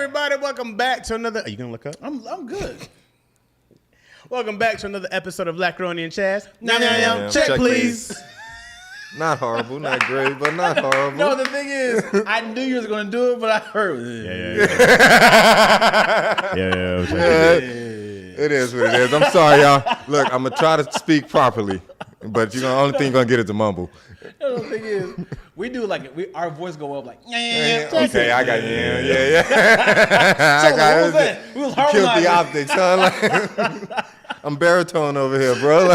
everybody, welcome back to another. Are you gonna look up? I'm good. Welcome back to another episode of Lackaroni Chaz. Check, please. Not horrible, not great, but not horrible. No, the thing is, I knew you was gonna do it, but I heard. It is what it is. I'm sorry, y'all. Look, I'm gonna try to speak properly, but the only thing you're gonna get is to mumble. No, the thing is, we do like our voice go up like. Okay, I got you. Yeah. So what was that? We was Killed harmonizing. the optics, huh? I'm baritone over here, bro.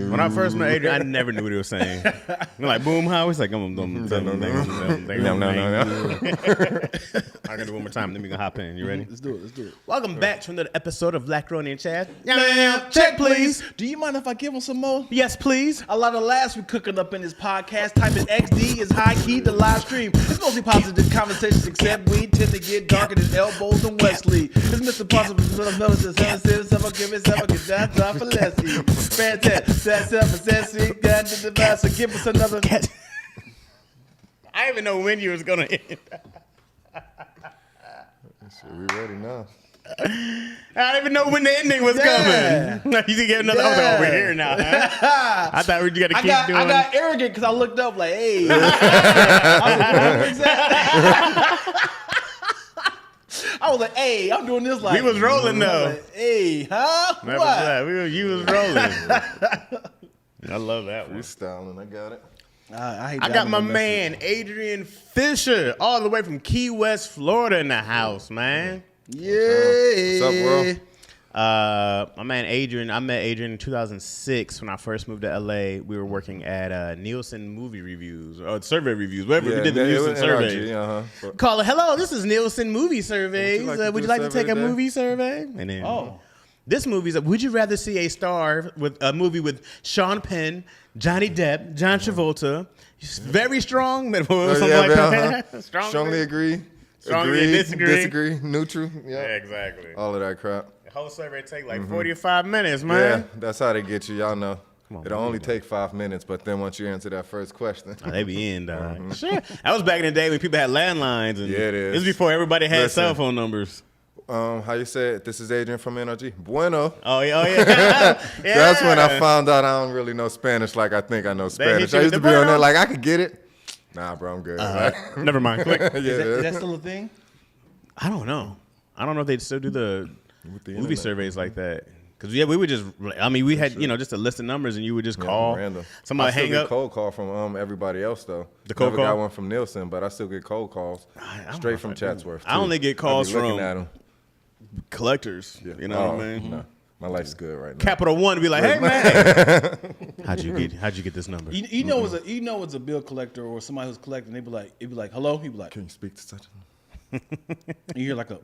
When I first met Adrian, I never knew what he was saying. We're like, boom, how? He's like, no. I'm gonna do it one more time. Then we gonna hop in. You ready? Let's do it. Welcome back to another episode of Lackaroni Chaz. Check, please. Do you mind if I give him some more? Yes, please. A lot of laughs we cooking up in this podcast. Typing XD is high key the live stream. It's mostly positive conversations, except we tend to get darker than elbows and Wesley. It's Mr. Possible, Mr. Melody, 7 give it 7, get that time for less. Fantastic, got to the best. So give us another. I didn't even know when you was gonna end. We ready now. I didn't even know when the ending was coming. You can get another over here now. Huh? I thought we got to keep doing. I got arrogant because I looked up like, hey. I was like, hey, I'm doing this like. We was rolling though. Like, hey, huh? Remember What? that? You was rolling. I love that one. Freestyling, I got it. I got my man Adrian Fisher all the way from Key West, Florida in the house, man. Yeah. What's up, bro? My man Adrian, I met Adrian in 2006 when I first moved to LA. We were working at Nielsen movie reviews or survey reviews, whatever we did the Nielsen survey. Call it, hello, this is Nielsen movie surveys. Would you like to take a movie survey? And then, this movie's would you rather see a star with a movie with Sean Penn, Johnny Depp, John Travolta, very strong, Strongly agree. Strongly disagree, neutral. Yeah, exactly. All of that crap. The whole survey take like 40 or 5 minutes, man. Yeah, that's how they get you. Y'all know. It'll only take 5 minutes, but then once you answer that first question. They be in, dog. Sure. That was back in the day when people had landlines. And yeah, it is. This was before everybody had cell phone numbers. How you say it? This is Adrian from NRG. Bueno. Oh, yeah. That's when I found out I don't really know Spanish like I think I know Spanish. I used to be on there like, I could get it. Nah, bro, I'm good. Never mind. Click. Is that still a thing? I don't know. I don't know if they still do the movie surveys like that. Because, we would just, we had, just a list of numbers and you would just call. Random. Somebody hang up. I still get cold call from everybody else, though. The cold call? I got one from Nielsen, but I still get cold calls straight from Chatsworth, too. I only get calls from collectors. Yeah. You know what I mean? No. My life's good right now. Capital One to be like, hey, man. How'd you get this number? You know it's a bill collector or somebody who's collecting. It'd be like, hello. He'd be like, can you speak to such a? You hear like a.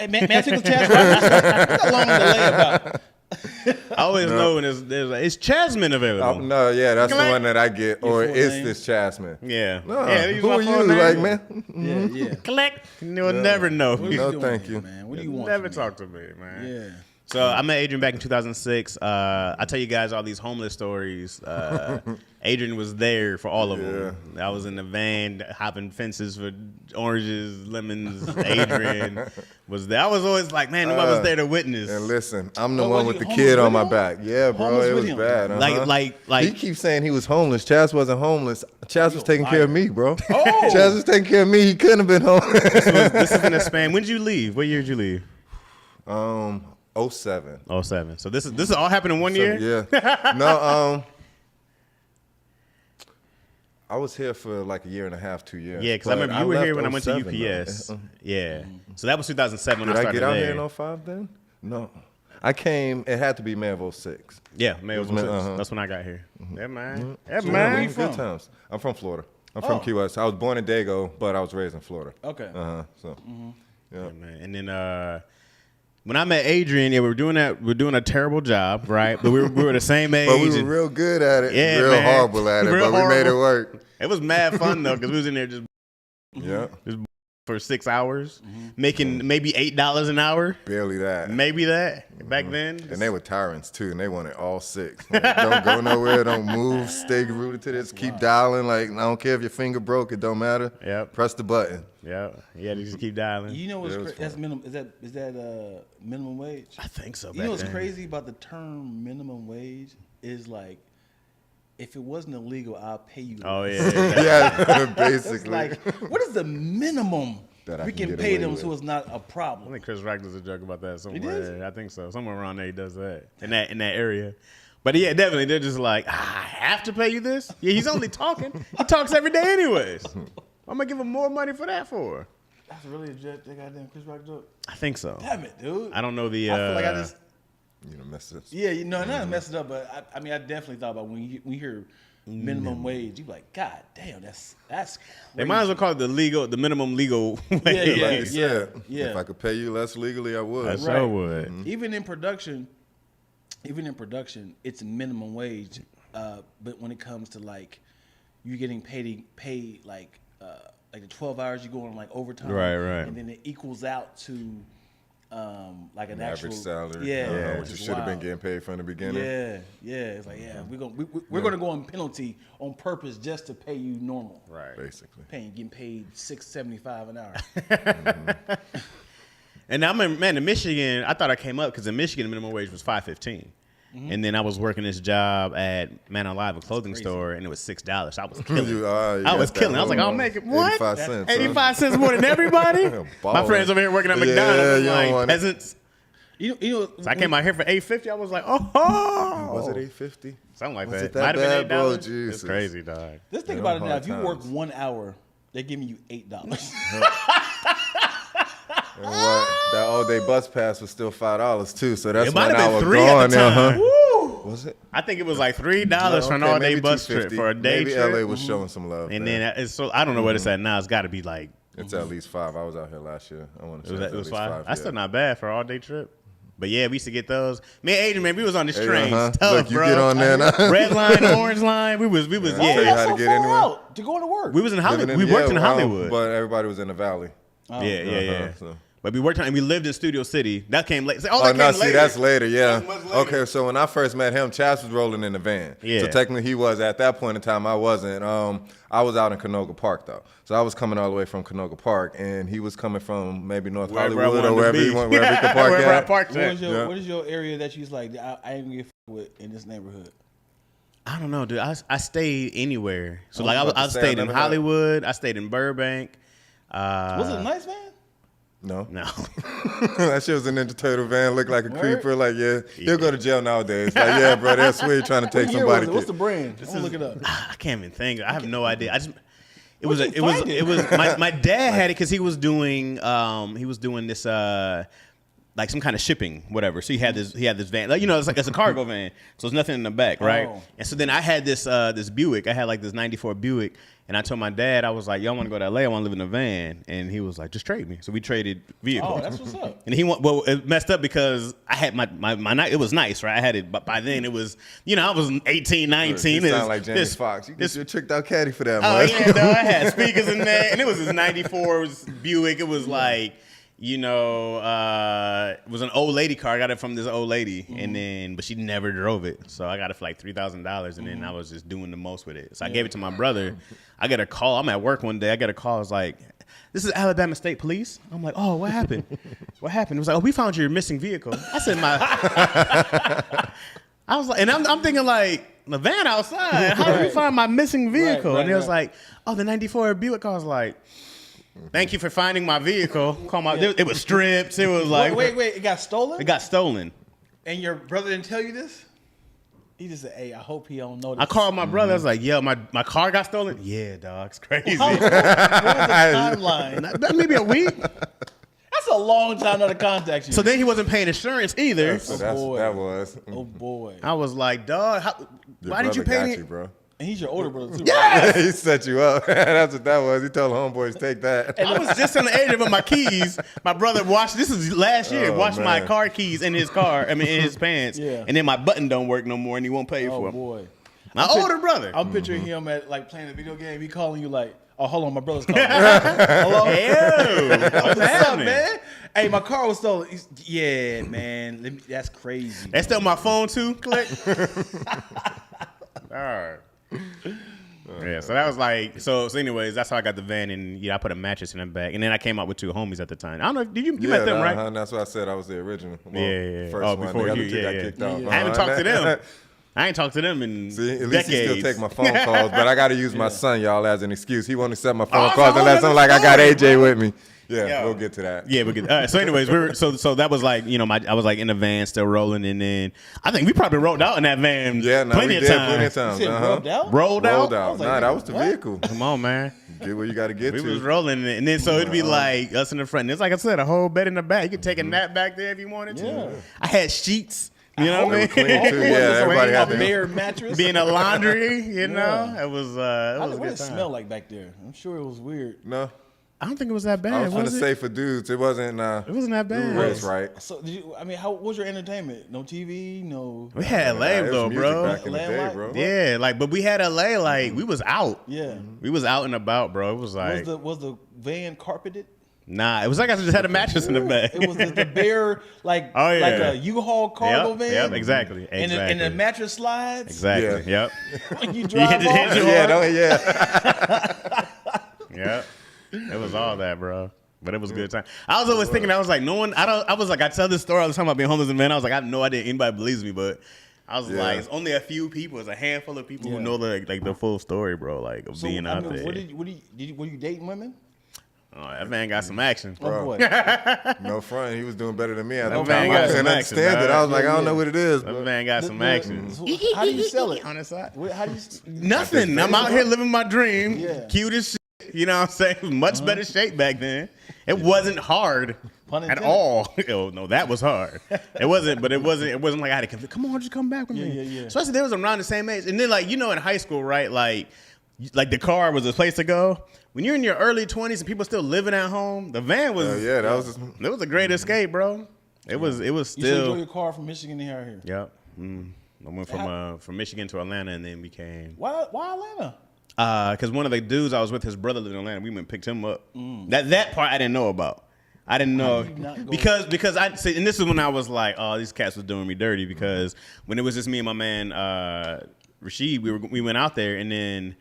May I take a Chaz? What's that long delay about? I always know when it's Chasman available. No, yeah, that's Collect. the one that I get. Or full is name? this Chasman? Yeah. No, these who my are full you, name. like, man? Yeah. Collect. You'll never know. No, thank you. Man? What do you want? Never talk to me, man. Yeah. So I met Adrian back in 2006. I tell you guys all these homeless stories. Adrian was there for all of them. I was in the van hopping fences for oranges, lemons. Adrian was there. I was always like, man, nobody was there to witness. And listen, I'm the one with the kid on my back. Yeah, bro, Homeless it with was him? bad. Like he keeps saying he was homeless. Chaz wasn't homeless. Chaz was taking care of me, bro. Chaz was taking care of me. He couldn't have been homeless. this is in a span. When did you leave? What year did you leave? 07. 07. So this is all happened in 1 year? Yeah. No, I was here for like a year and a half, 2 years. Yeah, because I remember you were here when I went to 07, UPS. Yeah. So that was 2007 when Did I I started get out there. here in 05 then? No. I came, it had to be May of 06. Yeah, May of 06. That's when I got here. Yeah, man. Yeah, man. Where you from? Good times. I'm from Florida. I'm from Key West. I was born in Dago, but I was raised in Florida. Okay. So, yeah. Man. And then when I met Adrian, we're doing a terrible job, right? But we were the same age. But we were real good at it. Yeah, real man. horrible at it, Real but we made it horrible. work. It was mad fun though, because we was in there just for 6 hours, making maybe $8 an hour. Barely that. Maybe that back then. And they were tyrants too, and they wanted all 6. Like, don't go nowhere, don't move, stay rooted to this, keep dialing. Like, I don't care if your finger broke, it don't matter. Yep. Press the button. Yeah, they just keep dialing. You know what's that's minimum? Is that minimum wage? I think so. You know what's crazy about the term minimum wage is like, if it wasn't illegal, I'll pay you. Oh yeah. Yeah, basically. It's like, what is the minimum That we can can get pay away them with. so it's not a I problem? think Chris Rock does a joke about that somewhere. does? I think so. Somewhere around there he does that in that area. But yeah, definitely they're just like, I have to pay you this. Yeah, he's only talking. He talks every day anyways. I'm gonna give him more money for that for. That's really a joke, that goddamn Chris Rock joke. I think so. Damn it, dude. I don't know the. I feel like I just. You know, mess it. Yeah, you know, not mess it up, but I mean, I definitely thought about when you hear minimum wage, you be like, God damn, that's. They might as well call it the minimum legal wage. Like you said, yeah. if I could pay you less legally, I would. I sure would. Even in production, it's minimum wage. But when it comes to like, you getting paid like the 12 hours you go on like overtime, Right. and then it equals out to like an actual average salary. Yeah, What you should have been getting paid from the beginning. Yeah. It's like we're gonna go on penalty on purpose just to pay you normal. Right. Basically. Getting paid $6.75 an hour. And I remember, man, in Michigan, I thought I came up because in Michigan the minimum wage was $5.15. And then I was working this job at Man Alive, a clothing store, and it was $6. I was killing. I was killing. I was like, I'll make it. What? 85 cents. 85 cents more than everybody? My friends over here working at McDonald's, like peasants. You know, So I came out here for $8.50. I was like, oh. Was it $8.50? Something like Was that. it that Might have bad, been bro? $8. Jesus. It's crazy, dog. Let's think Yeah, about it now. hard If you work times. 1 hour, they're giving you $8. And what? That all-day bus pass was still $5 too, so that's It might 1 have hour been $3 at the gone. time. Was it? I think it was like $3 for an all-day maybe bus trip $2.50. for a day maybe trip. LA was showing some love. And there. then it's so I don't know what it's at now. It's got to be like It's at least 5. I was out here last year. I want to say it it's at was least 5. That's still not bad for an all-day trip. But yeah, we used to get those. Me and Adrian, man, we was on this train. It's tough, Look, you bro. get on there now. Red line, orange line. We was tell you yeah. how to get anywhere. Out to go to work. We was in Hollywood. We worked in Hollywood. But everybody was in the valley. Yeah. So. But we worked on, and we lived in Studio City. That came late. Oh, that no, came see, later. that's later, yeah. That was later. Okay, so when I first met him, Chaz was rolling in the van. Yeah. So technically he was. At that point in time, I wasn't. I was out in Canoga Park, though. So I was coming all the way from Canoga Park, and he was coming from maybe North Wherever I Hollywood wanted or wherever to he be. wherever he could park Wherever I at. parked at. What is your area that you was like, I ain't gonna get with in this neighborhood? I don't know, dude. I stayed anywhere. So I like was about I to say, stayed I in never had- Hollywood. I stayed in Burbank. Was it a nice man? No. No. That shit was a Ninja Turtle van, looked like a creeper. Like, he'll go to jail nowadays. Like, yeah, bro, that's sweet trying to take What year somebody. was it? What's the brand? I'm gonna look it up. I can't even think. I have no idea. It Where'd you find it? my dad had it because he was doing this like some kind of shipping, whatever. So he had this van, like, it's a cargo van, so there's nothing in the back, right? Oh. And so then I had this Buick. I had like this '94 Buick, and I told my dad, I was like, "Yo, I want to go to LA. I want to live in a van," and he was like, "Just trade me." So we traded vehicles. Oh, that's what's up. And it messed up because I had my it was nice, right? I had it, but by then it was, I was 18, 19. You sound like Jamie Foxx. You get your tricked out caddy for that, Oh man. yeah, no, I had speakers in there, and it was this '94 Buick. It was like, it was an old lady car. I got it from this old lady, but she never drove it, so I got it for like $3,000, and then I was just doing the most with it. So I gave it to my brother. I get a call. I'm at work one day. I get a call. It's like, "This is Alabama State Police." I'm like, "Oh, what happened? What happened?" It was like, "Oh, we found your missing vehicle." I said, I was like, and I'm thinking like, the van outside. How did we find my missing vehicle? Right, and it was like, "Oh, the '94 Buick." I was like, "Thank you for finding my vehicle." It was stripped. It was like, Wait, it got stolen? It got stolen. And your brother didn't tell you this? He just said, "Hey, I hope he don't know this." I called my brother. I was like, "Yo, my car got stolen." Yeah, dog, it's crazy. What was the timeline? Maybe a week. That's a long time not to contact you. So then he wasn't paying insurance either. So that's what that was. Oh boy. I was like, "Dog, why didn't you pay me?" You, bro. And he's your older brother too. Yes! He set you up. That's what that was. He told homeboys, take that. I was just in the age of my keys. My brother washed. This is last year. Oh, washed my man. car keys in his car. I mean, in his pants. Yeah. And then my button don't work no more, and he won't pay for Oh them. boy. My older brother. I'm picturing him at like playing a video game. He calling you like, Oh, hold on, my brother's calling. Hello? What's What's up, man? Hey, my car was stolen. Yeah, man. That's crazy. That's still my phone too. Click. All right. Yeah, so that was like so. Anyways, that's how I got the van, and I put a mattress in the back, and then I came out with 2 homies at the time. I don't know. Did you met them, right? That's what I said. I was the original. Well, Yeah. First one. Before the other you, two got kicked out. I haven't talked to them. I ain't talked to them in See, at decades. least he still take my phone calls, but I got to use my son, y'all, as an excuse. He won't accept my phone it's calls a whole unless I'm other like, I got story, AJ bro. with me. Yeah, Yo. we'll get to that. Yeah, we could. All right. So, anyways, we were so that was like I was like in the van still rolling, and then I think we probably rolled out in that van. Yeah, no, plenty we of did times. plenty of times. You said rubbed out? Rolled Rolled out. out. like, Nah, that was the what? vehicle. Come on, man. Get where you got to get We to. was rolling, and then so it'd be like us in the front. And it's like I said, a whole bed in the back. You could take a nap back there if you wanted to. Yeah. I had sheets. You know what I mean? Clean too. Yeah, everybody a had to. bare mattress. Being a laundry, you know, it was. It was a What good did it time. smell like back there? I'm sure it was weird. No, I don't think it was that bad. I was going was to it? say for dudes, it wasn't. It wasn't that bad. Race, right? So, how what was your entertainment? No TV, no. We had LA It was though, music bro. back in the day, Landline? bro. Yeah, but we had LA. Like we was out. Yeah. We was out and about, bro. It was like Was the van carpeted? nah. It was like I just had a mattress in the back. It was the bare like Oh, yeah. like a U-Haul cargo Yep, van. yep, exactly. And the mattress slides. Exactly. Yeah. Yep. When you hit drive the- off. hit the- Yeah, Yep. It was all that, bro. But it was a good time. I was always thinking, I was like, I tell this story all the time about being homeless and man. I was like, I have no idea anybody believes me, but I was Yeah. like, it's only a few people, it's a handful of people who know the full story, bro, like of being out there. Were you dating women? Oh, that man got some action. Oh boy. No front. He was doing better than me at the That time. man I got couldn't some action, understand it. dog. I was like, I don't know what it is. That But man got some action. How do you sell it? On the side. How do you? Nothing. I'm out here living my dream. Yeah. Cute as shit. You know what I'm saying? Much better shape back then. It wasn't hard Pun at intended. all. Oh, no, that was hard. It wasn't, but it wasn't like I had to convince, come on, just come back with me. Yeah. Especially they was around the same age. And then in high school, right? Like the car was a place to go. When you're in your early 20s and people still living at home, the van was that was. it was a great escape, bro. It was You still drove your car from Michigan to here. Yep. I went from Michigan to Atlanta and then became Why Atlanta? because one of the dudes I was with, his brother lived in Atlanta. We went and picked him up. That part I didn't know about. I didn't know you not go- because I see, and this is when I was like, oh, these cats was doing me dirty because when it was just me and my man Rashid, we went out there and then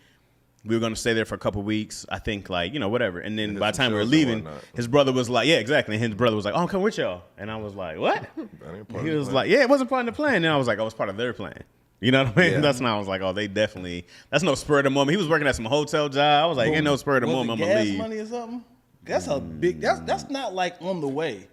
we were gonna stay there for a couple weeks. I think whatever. And then by the time we were some shows and leaving, whatnot. his brother was like, yeah, exactly. And his brother was like, oh, I'm coming with y'all. And I was like, what? That ain't part He of the was plan. like, yeah, it wasn't part of the plan. And I was like, oh, it's part of their plan. You know what I mean? Yeah. That's when I was like, oh, they definitely. That's no spur of the moment. He was working at some hotel job. I was like, ain't no spur of the Was moment. it I'm gonna gas leave. money or something? That's a big. That's not like on the way.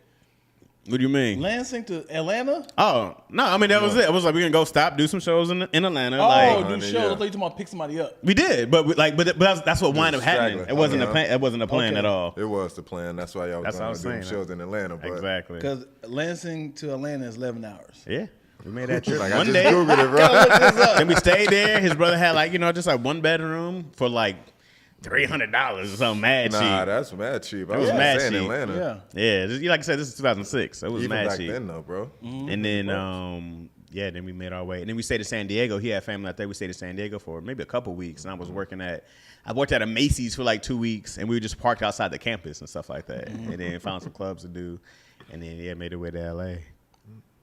What do you mean? Lansing to Atlanta. Oh no, I mean that was it. I was like, we're gonna go stop, do some shows in Atlanta. Oh, like do yeah. shows. I thought you talking about pick somebody up. we did, but that's what wound up happening. straggler. It wasn't Okay. a plan. It wasn't a plan Okay. at all. It was the plan. That's why y'all was That's what I going was to do saying. shows in Atlanta. But Exactly. Because Lansing to Atlanta is 11 hours. Yeah, we made that trip like I one just day. Googled it, bro. Then we stayed there. His brother had just like one bedroom for like $300 or something mad cheap. Nah, that's mad cheap. I was was mad saying cheap. Atlanta. Yeah. Yeah, like I said, this is 2006. So it was Even mad back cheap. then, though, bro. And then, then we made our way. And then we stayed in San Diego. He had family out there. We stayed in San Diego for maybe a couple weeks. And I worked at a Macy's for like 2 weeks. And we just parked outside the campus and stuff like that. And then found some clubs to do. And then, made our way to L.A.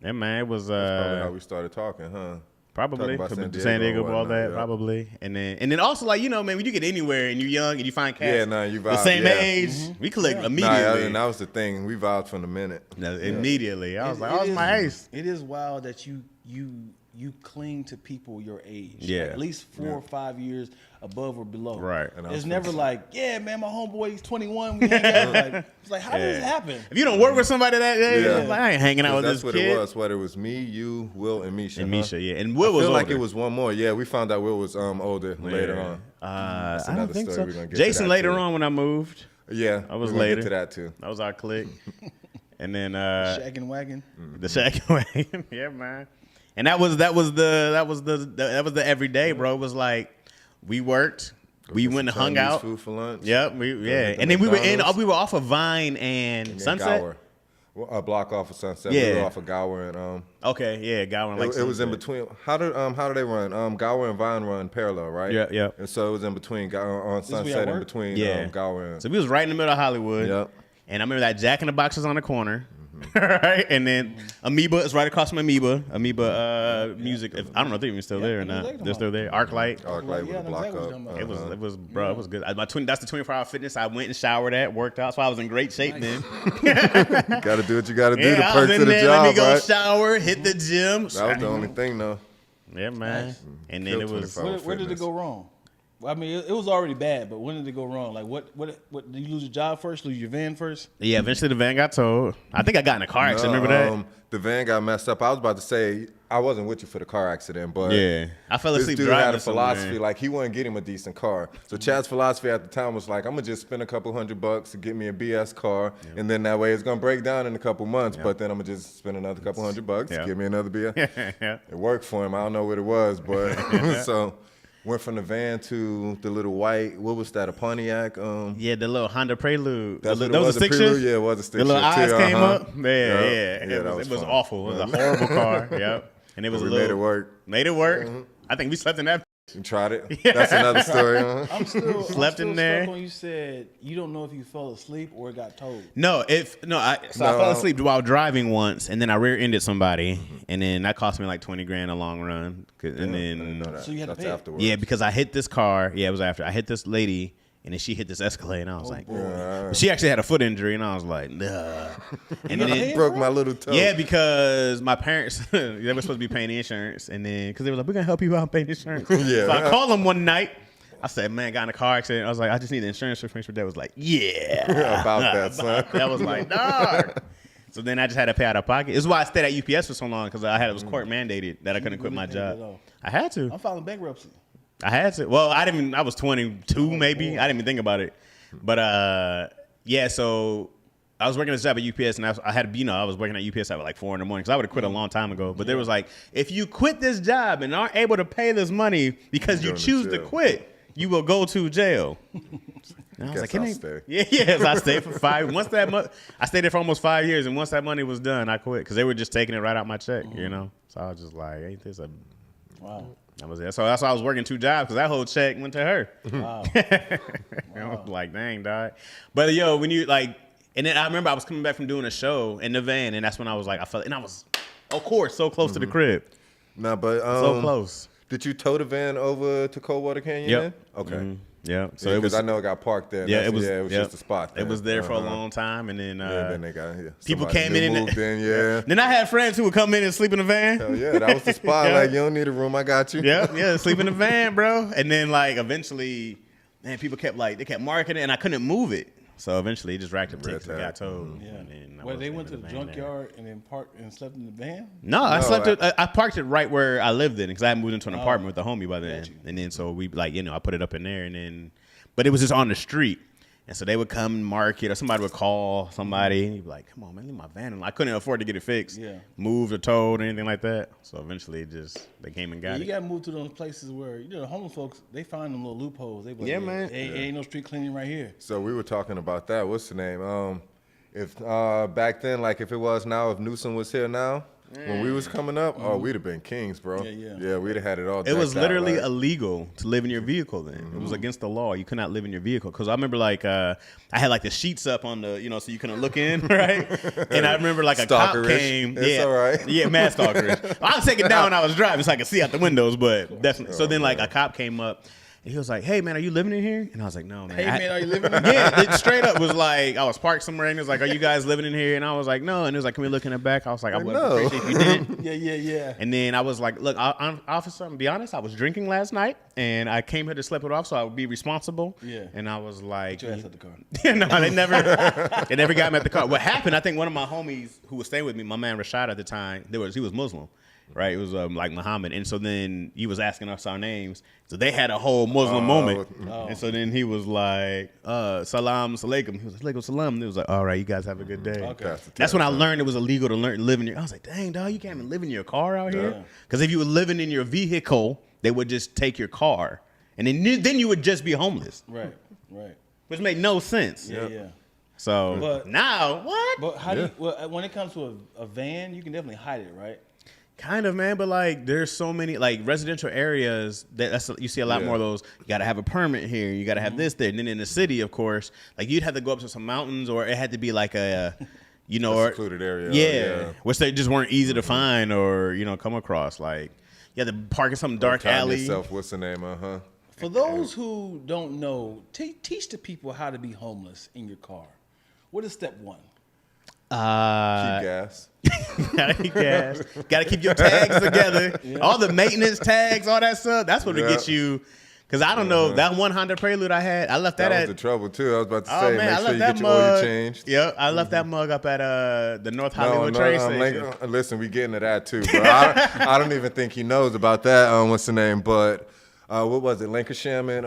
Yeah, man, it was... Probably how we started talking, huh? Probably. Talking about San Diego, and all whatnot, that, yeah. probably. And then also, man, when you get anywhere and you're young and you find cats Yeah, nah, you the vibe, same yeah. age, we click Nah, immediately. and that was the thing. We vibed from the minute. Immediately. I was like, oh, it's is- my ace. It is wild that you cling to people your age. Yeah. Like at least 4 or 5 years above or below. Right. And I It's was never like, yeah, man, my homeboy, he's 21. We hang out. It's like, how did this happen? If you don't work with somebody that age, Yeah. it's like, I ain't hanging out with That's this what kid. it was. What it was me, you, Will, and Misha. And huh? Misha, yeah. And Will I was feel like older. it was one more. Yeah, we found out Will was older later on. I don't another think story. so. We're gonna get to Jason that, later too. on when I moved. Yeah, I was we're gonna later. get to that too. That was our clique. And then Shaggin' wagon. the shack wagon. Yeah, man. And that was the everyday, bro. It was like we worked, we went and hung Chinese Food for lunch. Yep, Hit the and then we were McDonald's. off of Vine and And Sunset. Gower. A block off of Sunset. Yeah. We were off of Gower and Okay, yeah, Gower like it was in between. How do they run? Gower and Vine run parallel, right? Yeah. And so it was in between on Sunset in between Gower and. So we was right in the middle of Hollywood. Yep. And I remember that Jack in the Box was on the corner. Right, and then Amoeba is right across from Amoeba Music. I don't know if they're even still there or not. They're still there. ArcLight. ArcLight with a block up. It was bro. It was good. That's the 24-hour fitness. I went and showered at, worked out, so I was in great shape then. Got to do what you got to do. The I was perks in of the there, job, let me go right? shower, hit the gym. That was the only thing, though. Yeah, man. Nice. And then it was. Where did it go wrong? I mean, it was already bad, but when did it go wrong? Like, what did you lose your job first? Lose your van first? Yeah, eventually the van got towed. I think I got in a car accident. Remember that? The van got messed up. I was about to say I wasn't with you for the car accident, but yeah, I fell asleep. This dude driving had a philosophy somewhere. like he wouldn't get him a decent car. So Chaz's philosophy at the time was like, I'm gonna just spend a couple $100 to get me a BS car, and then that way it's gonna break down in a couple months. But then I'm gonna just spend another couple $100 to get me another BS. It worked for him. I don't know what it was, but so. Went from the van to the little white, what was that, a Pontiac? Yeah, the little Honda Prelude. That was a stick shift? Yeah, it was a stick shift. The little eyes came up. Yeah, It was awful. It was a horrible car. Yep. And it was made it work. Made it work. I think we slept in that. You tried it? That's another story. I'm still Slept in there. When you said you don't know if you fell asleep or it got towed. I fell asleep while driving once, and then I rear-ended somebody, and then that cost me like $20,000 in the long run. And then So you had to pay afterwards. Yeah, because I hit this car. Yeah, it was after I hit this lady. And then she hit this Escalade, and I was like, she actually had a foot injury, and I was like, nah. And then broke my little toe. Yeah, because my parents, they were supposed to be paying the insurance, and then because they were like, we're gonna help you out pay the insurance. Yeah. So I called them one night. I said, man, got in a car accident. I was like, I just need the insurance information. Dad was like, yeah, about that, son. That was like, dog. So then I just had to pay out of pocket. This is why I stayed at UPS for so long, because it was court mandated that I couldn't quit my job. I had to. I'm filing bankruptcy. I had to. Well, I was 22 maybe. I didn't even think about it. But yeah, so I was working this job at UPS, and I had to, I was working at UPS at like 4 in the morning because I would have quit a long time ago. But there was like, if you quit this job and aren't able to pay this money because you choose to quit, you will go to jail. And I was like, so I stayed for 5. Once I stayed there for almost 5 years, and once that money was done, I quit because they were just taking it right out my check, So I was just like, ain't this a wow. That was it. So that's why I was working 2 jobs because that whole check went to her. Wow. I was like, dang, dog. But yo, when you like, and then I remember I was coming back from doing a show in the van, and that's when I was like, and I was, of course, so close to the crib. No, but so close. Did you tow the van over to Coldwater Canyon? Yep. Okay. Mm-hmm. Yeah. So it was. I know it got parked there. Yeah, it was just a spot. There. It was there for a long time, and then then they got people came in and moved in. Yeah. Then I had friends who would come in and sleep in the van. Hell yeah, that was the spot. Like, you don't need a room, I got you. Yeah, sleep in the van, bro. And then like eventually, man, people kept marketing it, and I couldn't move it. So eventually, it just racked up tickets and got towed. Yeah. Well, they went to the junkyard and then parked and slept in the van? No, I parked it right where I lived in because I had moved into an apartment with a homie by then. And then so we I put it up in there, and then, but it was just on the street. And so they would come and mark it, or somebody would call somebody, and he'd be like, come on, man, leave my van in. I couldn't afford to get it fixed, moved or towed or anything like that. So eventually they came and got it. You got to move to those places where, the homeless folks, they find them little loopholes. They be like, man. Ain't no street cleaning right here. So we were talking about that. What's the name? If back then, like if it was now, if Newsom was here now, when we was coming up, we'd have been kings, bro. Yeah, we'd have had it all. It was literally illegal to live in your vehicle then. It was against the law. You could not live in your vehicle. Because I remember like I had like the sheets up on the, so you couldn't look in, right? And I remember like a cop came. It's all right. Yeah, mad stalkerish. I was taking down when I was driving so I could see out the windows, but definitely. So then like a cop came up. And he was like, hey, man, are you living in here? And I was like, no, man. Hey, man, are you living in here? Yeah, it straight up was like, I was parked somewhere, and he was like, are you guys living in here? And I was like, no. And he was like, can we look in the back? I was like, I would appreciate if you didn't. Yeah. And then I was like, look, officer, I'm going to be honest, I was drinking last night, and I came here to sleep it off, so I would be responsible. Yeah. And I was like. Put your ass at the car. No, they never got me at the car. What happened, I think one of my homies who was staying with me, my man Rashad at the time, he was Muslim. Right, it was like Muhammad, and so then he was asking us our names. So they had a whole Muslim moment, and so then he was like, "Salam alaikum." He was like, "Alaikum salam." And he was like, "All right, you guys have a good day." Okay. That's when I learned it was illegal to live in your. I was like, "Dang, dog, you can't even live in your car out here." Because if you were living in your vehicle, they would just take your car, and then you would just be homeless. Right. Which made no sense. Yeah. So but, now what? But how do you, when it comes to a van, you can definitely hide it, right? Kind of, man, but like there's so many like residential areas that's you see a lot more of those. You got to have a permit here. You got to have this there. And then in the city, of course, like you'd have to go up to some mountains, or it had to be like a, you know, a secluded area. Yeah, which they just weren't easy to find or come across. Like you had to park in some dark alley. Yourself, what's the name? For those who don't know, teach the people how to be homeless in your car. What is step one? Keep gas. Gotta keep gas. Gotta keep your tags together. Yeah. All the maintenance tags, all that stuff. That's what it gets you. Because I don't know, that one Honda Prelude I had, I left that was the trouble too. I was about to say, man, make sure you get your oil changed. Yep, I left that mug up at the North Hollywood train station. Listen, we getting to that too, bro. I don't even think he knows about that. What's the name? But what was it? Lancashire and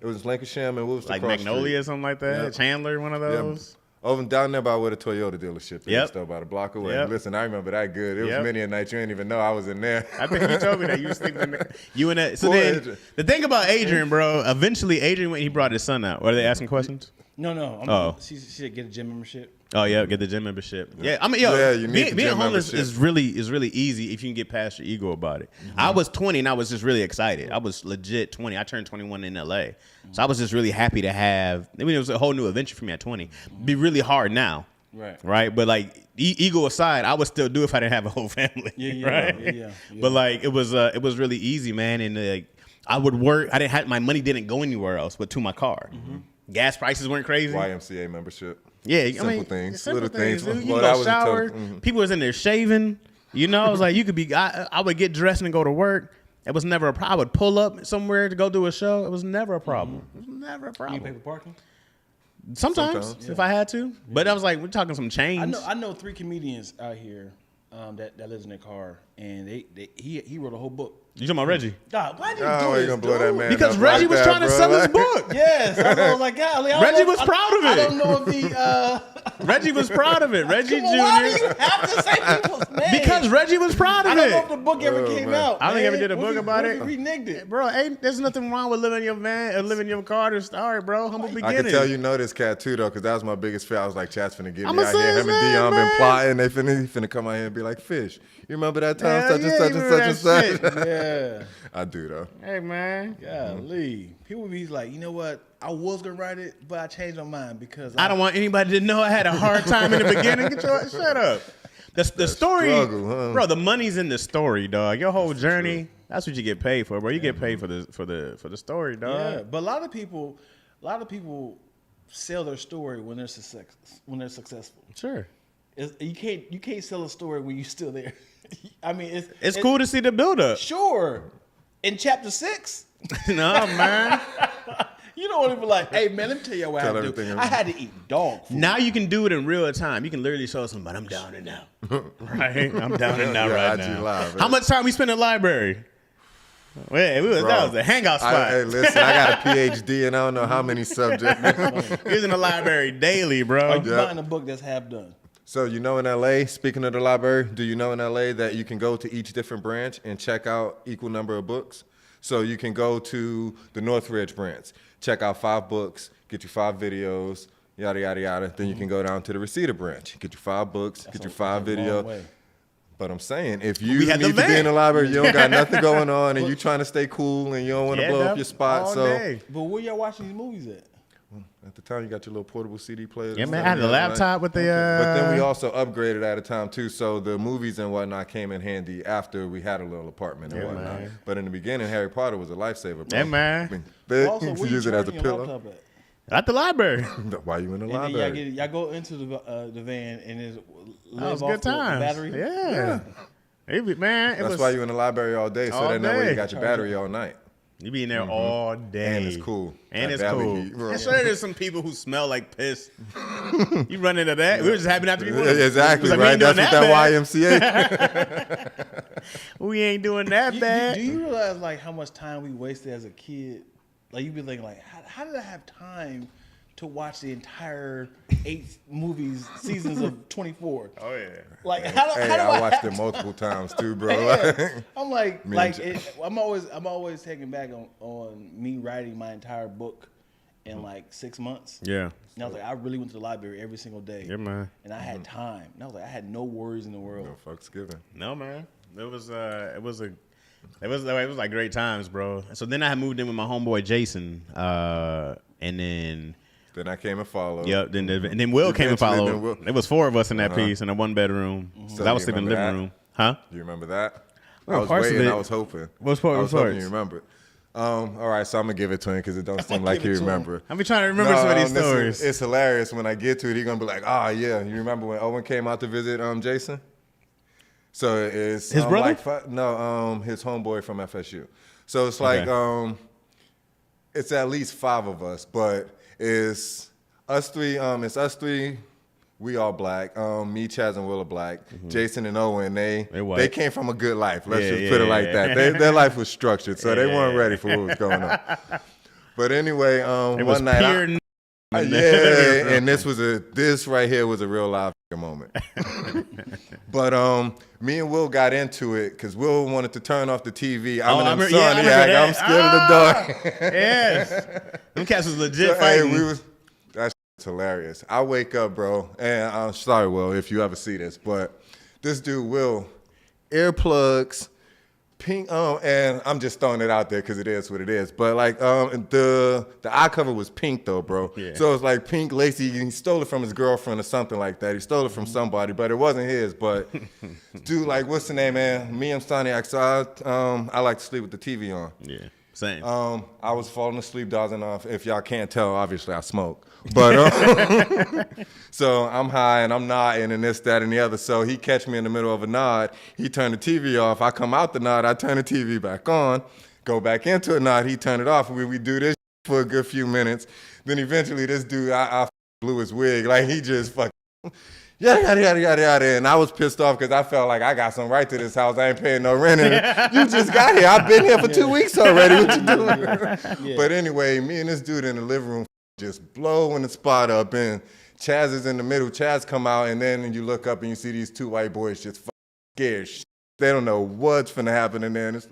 it was Lancashire and what was the like Magnolia or something like that? Yep. Chandler, one of those. Over down there by where the Toyota dealership is, though, about a block away. Yep. Listen, I remember that good. It was many a night you didn't even know I was in there. I think you told me that you were sleeping in the... So then, the thing about Adrian, bro, eventually Adrian, when he brought his son out, were they asking questions? No. She said get a gym membership. Oh, yeah, get the gym membership. Yeah, I mean, being homeless is really easy if you can get past your ego about it. Mm-hmm. I was 20 and I was just really excited. I was legit 20. I turned 21 in LA. So I was just really happy to have, it was a whole new adventure for me at 20. It'd be really hard now. Right. But like ego aside, I would still do it if I didn't have a whole family. Yeah. But like it was really easy, man. And like I would work. My money didn't go anywhere else but to my car. Mm-hmm. Gas prices weren't crazy. YMCA membership. Yeah, simple things. You can go shower. People was in there shaving. I was like, you could be. I would get dressed and go to work. It was never a problem. I would pull up somewhere to go do a show. It was never a problem. It was never a problem. You pay for parking? Sometimes if I had to. But I was like, we're talking some change. I know 3 comedians out here that lives in their car, and he wrote a whole book. You talking about Reggie? God, why did you do this, gonna blow that man because Reggie was trying to sell his book. Yes. I was like, golly. Reggie was proud of it. I don't know if he... Reggie was proud of it. Reggie Jr. Why do you have to say people's names? Because Reggie was proud of it. I don't know if the book ever came out. I don't ever did a book about it. Reneged it. Bro, there's nothing wrong with living in your van or living in your car to start, bro. Humble beginnings. I can tell you know this cat too, though, because that was my biggest fear. I was like, Chad's finna get me out here. Him and Dion been plotting. They finna come out here and be like, Fish, you remember that time such and such? Yeah. I do, though. Hey, man. Golly. People be like, you know what? I was going to write it, but I changed my mind because I don't want anybody to know I had a hard time in the beginning. Shut up. The story, struggle, bro, the money's in the story, dog. Your whole journey, that's what you get paid for, bro. You get paid for the story, dog. Yeah, but a lot of people sell their story when they're successful. Sure. You can't sell a story when you're still there. I mean, it's cool to see the build up. Sure. In chapter 6. No, man. You don't want to be like, hey, man, let me tell you what I had to do. I had to eat dog food. Now you can do it in real time. You can literally show somebody, I'm down and now. Right? I'm down and now right now. Live, how much time we spend in the library? That was a hangout spot. Hey, listen, I got a PhD and I don't know how many subjects. He's in the library daily, bro. Are you buying a book that's half done? So in LA, speaking of the library, do you know in LA that you can go to each different branch and check out equal number of books? So you can go to the Northridge branch, check out 5 books, get you 5 videos, yada, yada, yada. Then you can go down to the Reseda branch, get you 5 books, get you 5 videos. But I'm saying, if you need to be in the library, you don't got nothing going on, and you trying to stay cool, and you don't want to blow up your spot. But where y'all watching these movies at? At the time, you got your little portable CD player. Yeah, man, I had a laptop with the... But then we also upgraded at a time, too, so the movies and whatnot came in handy after we had a little apartment and whatnot. Man. But in the beginning, Harry Potter was a lifesaver, bro. Yeah, man. Also, where use it as a pillow. At the library. Why you in the library? Y'all go into the van and it's that was good times. Battery. Yeah. That's why you in the library all day, so that way you got your battery all night. You be in there all day. And it's cool. And it's cool. I'm sure there's some people who smell like piss. You run into that? We were just happy not to be one. Exactly, like, right? That's what that YMCA. We ain't doing that bad. Do you realize like how much time we wasted as a kid? Like you be thinking like, how did I have time to watch the entire 8 seasons of 24? Oh yeah. Like how do I watched it multiple times too, bro. I'm I'm always taken back on me writing my entire book in like 6 months. Yeah. And I was like, I really went to the library every single day. Yeah, man. And I had time. And I was like, I had no worries in the world. No fucks given. No, man. It was like great times, bro. So then I had moved in with my homeboy Jason, and then I came and followed. Yep. And then Will came and followed. There was 4 of us in that piece in a 1 bedroom. So I was sleeping in the living room. Huh? You remember that? Well, I was waiting. I was hoping. What's part? I was hoping you remember. All right, so I'm gonna give it to him because it don't seem like you remember. I'm trying to remember some of these stories. It's hilarious when I get to it. He's gonna be like, "Oh yeah, you remember when Owen came out to visit Jason?" So it's his brother. His homeboy from FSU. So it's like it's at least 5 of us, but it's us 3. It's us 3. We all black. Me, Chaz, and Will are black. Jason and Owen, they came from a good life. Let's just put it like that. Their life was structured, so they weren't ready for what was going on. But anyway, one night, and this right here was a real live moment. But me and Will got into it because Will wanted to turn off the TV. I'm scared of the dark. Yes, them cats was legit fighting. That's hilarious. I wake up, bro, and I'm sorry, Will, if you ever see this, but this dude, Will, earplugs, pink, and I'm just throwing it out there because it is what it is. But like, the eye cover was pink though, bro. Yeah. So it's like pink lacy. He stole it from his girlfriend or something like that. He stole it from somebody, but it wasn't his. But dude, like, what's the name, man? Me, I'm Staniak, so I like to sleep with the TV on. Yeah. Same. I was falling asleep, dozing off. If y'all can't tell, obviously I smoke. But so I'm high and I'm nodding and this, that, and the other. So he catch me in the middle of a nod. He turned the TV off. I come out the nod. I turn the TV back on. Go back into a nod. He turned it off. We do this for a good few minutes. Then eventually this dude, I blew his wig. Like he just fucking. Yada, yada, yada, yada. And I was pissed off because I felt like I got some right to this house. I ain't paying no rent. And you just got here. I've been here for 2 weeks already. What you doing? Yeah. But anyway, me and this dude in the living room just blowing the spot up. And Chaz is in the middle. Chaz come out, and then you look up and you see these 2 white boys just scared. They don't know what's finna happen in there. And it's,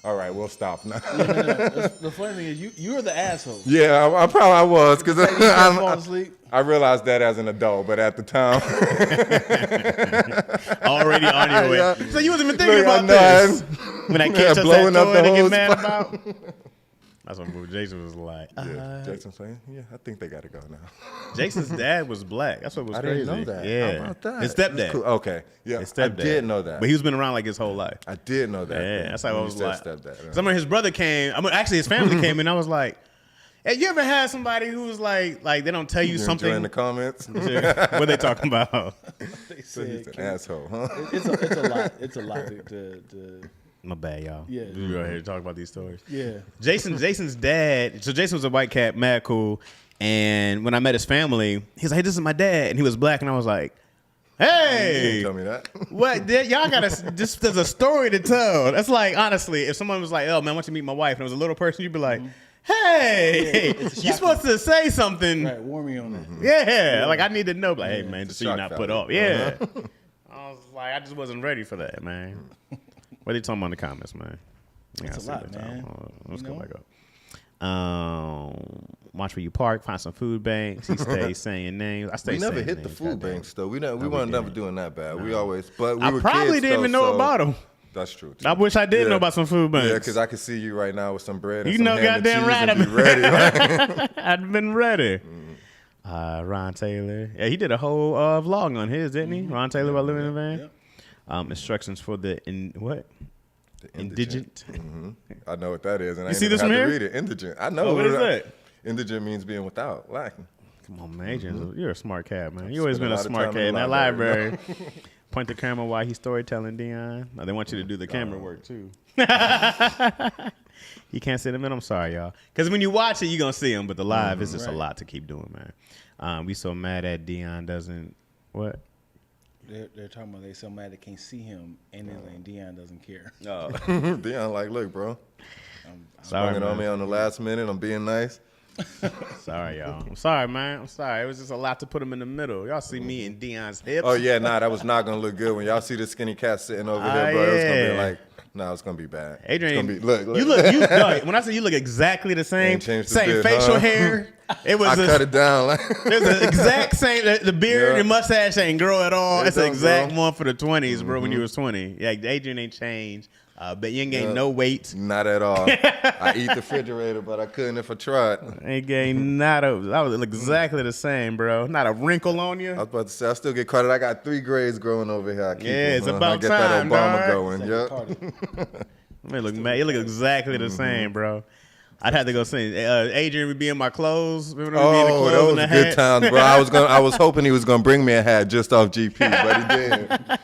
all right, we'll stop now. The funny thing is, you were the asshole. Yeah, I probably was because I realized that as an adult, but at the time, already on your way. Yeah. So you wasn't even thinking about this when I catch blowing up the whole mad about. That's what Jason was like. Jason's saying, "Yeah, I think they got to go now." Jason's dad was black. That's what was crazy. I didn't know that. Yeah, how about that? His stepdad. Cool. Okay, yeah, his stepdad. I did know that, but he's been around like his whole life. I did know that. Yeah, that's how I was like. Stepdad. Right. Some of his brother came. Actually, his family came, and I was like, "Hey, you ever had somebody who was like they don't tell you something?" In the comments, what they talking about? They said he's an asshole, huh? It's a lot. It's a lot to My bad, y'all. Yeah. We go ahead and talk about these stories. Yeah. Jason's dad. So Jason was a white cat, mad cool. And when I met his family, he was like, "Hey, this is my dad," and he was black, and I was like, "Hey, you didn't tell me that." What? Y'all gotta just. There's a story to tell. That's like, honestly, if someone was like, "Oh man, I want you to meet my wife," and it was a little person, you'd be like, "Hey, you're supposed to say something." Right, warn me on that. Yeah, like I need to know. Like, hey man, just so you're not put off. Yeah. I was like, I just wasn't ready for that, man. What are you talking about in the comments, man? It's a lot, man. Let's go back up. Watch where you park. Find some food banks. He stays saying names. We never hit the food banks though. We weren't never doing that bad. No. We always, but we I were probably kids, didn't even know about them. That's true. I wish I did know about some food banks. Yeah, because I could see you right now with some bread. And you some know, ham goddamn and cheese right, and be ready. Right? I'd been ready. Ron Taylor. Yeah, he did a whole vlog on his, didn't he? Ron Taylor about living in a van. Yep. Instructions for the indigent. I know what that is, and I see ain't this even from have here? to read it. Indigent. I know. What is that? Indigent means being without, lacking. Come on, man. Adrian, you're a smart cat, man. You always been a smart cat in that library. Point the camera while he's storytelling, Dion. They want you to do the camera work, too. You can't see them in. I'm sorry, y'all. Because when you watch it, you're going to see them, but the live is just a lot to keep doing, man. We so mad at Dion doesn't, what? They're talking about they so mad they can't see him, and then Dion doesn't care. Oh. Dion like, look, bro. Sorry, it on me on the last minute. I'm being nice. Sorry, y'all. I'm sorry, man. I'm sorry. It was just a lot to put him in the middle. Y'all see me and Dion's hips. Oh, yeah, that was not going to look good. When y'all see the skinny cat sitting over there, bro, it was going to be like. No, it's gonna be bad. Adrian, it's gonna be, look. No, when I say you look exactly the same facial hair. It was. I cut it down. It's the exact same. The beard and mustache ain't grow at all. It's the exact one for the 20s, bro. When you was 20, yeah, Adrian ain't changed. But you ain't gained no weight. Not at all. I eat the refrigerator, but I couldn't if I tried. Ain't gained I was exactly the same, bro. Not a wrinkle on you. I was about to say, I still get credit. I got 3 grades growing over here. It's about time, I get that Obama going. Yep. Man, you look exactly the same, bro. I'd have to go sing. Adrian would be in my clothes. That was a good time, bro. I was hoping he was gonna bring me a hat just off GP, but he didn't.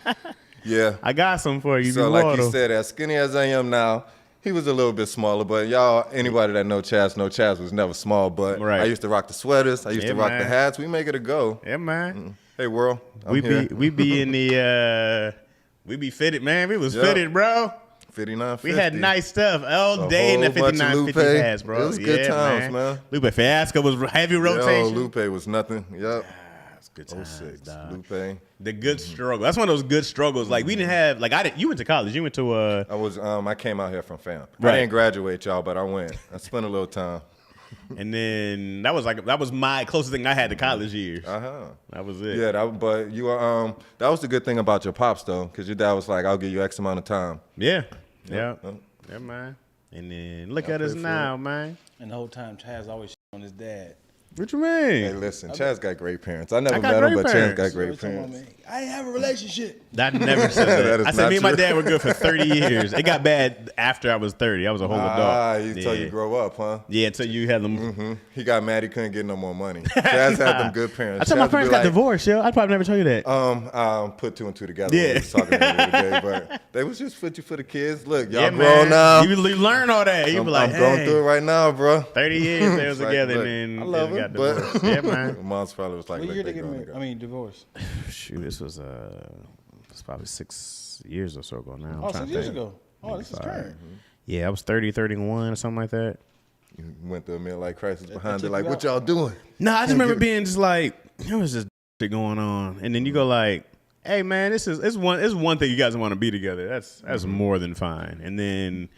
Yeah, I got some for you. So like you said, as skinny as I am now, he was a little bit smaller. But y'all, anybody that know Chaz was never small. But I used to rock the sweaters. I used to rock the hats. We make it a go. Yeah, man. Hey, world. We be in the we be fitted, man. We was fitted, bro. 5950. We had nice stuff all day in the 5950 hats, bro. It was good times, man. Lupe Fiasco was heavy rotation. Lupe was nothing. Yep. Good times, dog. Lupe. The good struggle. That's one of those good struggles. Like we didn't have you went to college. You went to I came out here from fam. Right. I didn't graduate, y'all, but I went. I spent a little time. And then that was my closest thing I had to college years. That was it. Yeah, but you were that was the good thing about your pops though, because your dad was like, I'll give you X amount of time. Yeah. Yeah, man. And then look at us now, man. And the whole time Chaz always on his dad. What you mean? Hey, listen, Chaz got great parents. I never met him, but Chaz got great parents. I ain't have a relationship. I never said that. I said me and my dad were good for 30 years. It got bad after I was 30. I was a whole adult. He told you grow up, huh? Yeah, until you had them. He got mad he couldn't get no more money. Chaz had them good parents. I thought my parents got divorced, yo. I'd probably never tell you that. Put 2 and 2 together. Yeah. We was talking the other day, but they was just for the kids. Look, y'all grown now. You learn all that. You be like, I'm going through it right now, bro. 30 years they was together, and then I love got it, divorced. Yeah, man. Mom's probably was like, what year they get married? Divorced. Shoot, this was it's probably 6 years or so ago now. Oh, 6 years ago. Oh, this is current. Yeah, I was 30, 31 or something like that. You went through a midlife crisis behind it. Like, what y'all doing? Nah, I just remember being just like, there was just shit going on, and then you go like, hey man, it's one thing you guys want to be together. That's more than fine. And then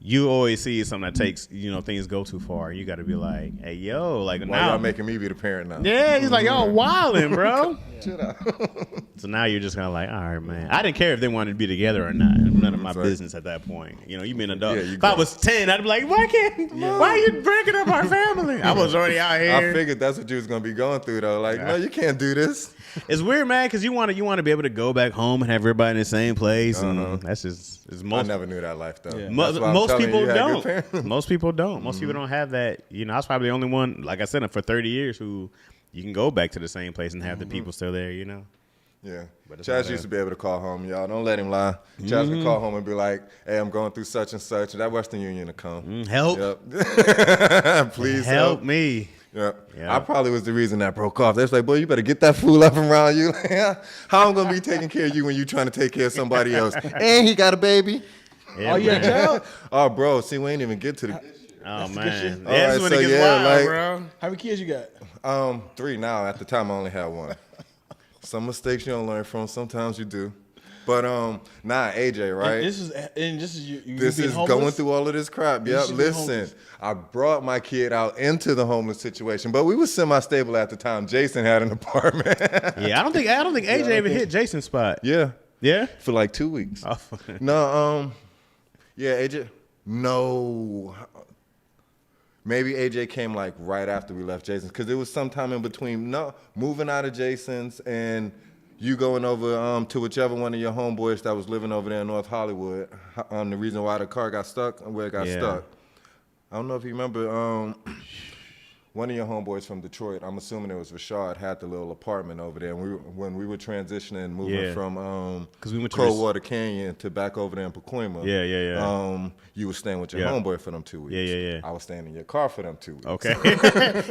you always see something that takes, things go too far. You got to be like, hey, yo, like why now y'all making me be the parent now? Yeah, he's like, y'all wilding, bro. Chill out. So now you're just kind of like, all right, man. I didn't care if they wanted to be together or not. None of my business at that point. You been an adult. If I was 10, I'd be like, why are you breaking up our family? I was already out here. I figured that's what you was gonna be going through though. Like, no, you can't do this. It's weird, man, because you want to be able to go back home and have everybody in the same place, and that's just I never knew that life though. Yeah. Most people don't. Most people don't. Most people don't have that. I was probably the only one, like I said, for 30 years who you can go back to the same place and have the people still there. Yeah. Chaz used to be able to call home, y'all. Don't let him lie. Chaz would call home and be like, hey, I'm going through such and such. That Western Union will come. Help. Yep. Please help me. Yeah. I probably was the reason that broke off. They was like, boy, you better get that fool up around you. How I'm going to be taking care of you when you trying to take care of somebody else? And he got a baby. Yeah, you got a child? Oh, bro. See, we ain't even get to the Oh, man. That's when it gets wild, bro. How many kids you got? 3 now. At the time, I only had 1. Some mistakes you don't learn from. Sometimes you do. But AJ, right? This is going through all of this crap. Yep. Listen, I brought my kid out into the homeless situation, but we were semi-stable at the time. Jason had an apartment. Yeah, I don't think AJ ever hit Jason's spot. Yeah. Yeah? For like 2 weeks. Oh. No, yeah, AJ. No. Maybe AJ came like right after we left Jason's, because it was sometime in between moving out of Jason's and you going over to whichever one of your homeboys that was living over there in North Hollywood. The reason why the car got stuck and where it got stuck. I don't know if you remember one of your homeboys from Detroit, I'm assuming it was Rashad, had the little apartment over there. And when we were transitioning, moving from we went to Coldwater Canyon to back over there in Pacoima. Yeah. You were staying with your homeboy for them 2 weeks. Yeah. I was staying in your car for them 2 weeks. Okay.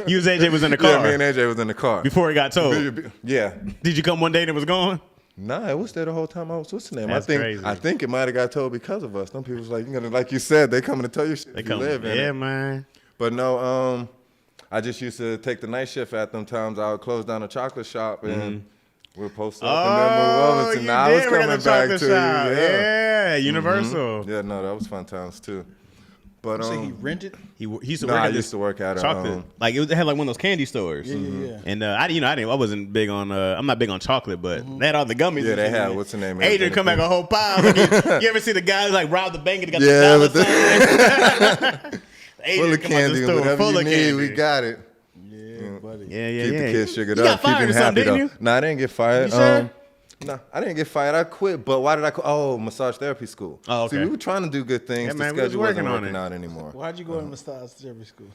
You was AJ was in the car. Yeah, me and AJ was in the car. Before it got towed. Yeah. Did you come one day and it was gone? Nah, it was there the whole time I was listening. That's crazy. I think it might have got told because of us. Some people was like, like you said, they coming to tell you shit. You live in it. Yeah, man. But no, I just used to take the night shift at them times. I would close down a chocolate shop and We'll post up and then move over to now. I was coming back to yeah, Universal. Yeah, no, that was fun times too. But he rented. He used to work. I used to work at chocolate. Like it had like one of those candy stores. Yeah. And I wasn't big on. I'm not big on chocolate, but they had all the gummies. Yeah, they had. What's the name? Adrian come back a whole pile. Like, you ever see the guy like rob the bank and got the dollar sign? Full of candy, whatever you need, we got it. Yeah, buddy. Yeah. Keep the kids sugared up. Keep them happy though. No, I didn't get fired. You sure? No, I didn't get fired. I quit. But why did I quit? Oh, massage therapy school. Oh, okay. See, we were trying to do good things. Yeah, man, the schedule wasn't working on out anymore. Why'd you go to massage therapy school?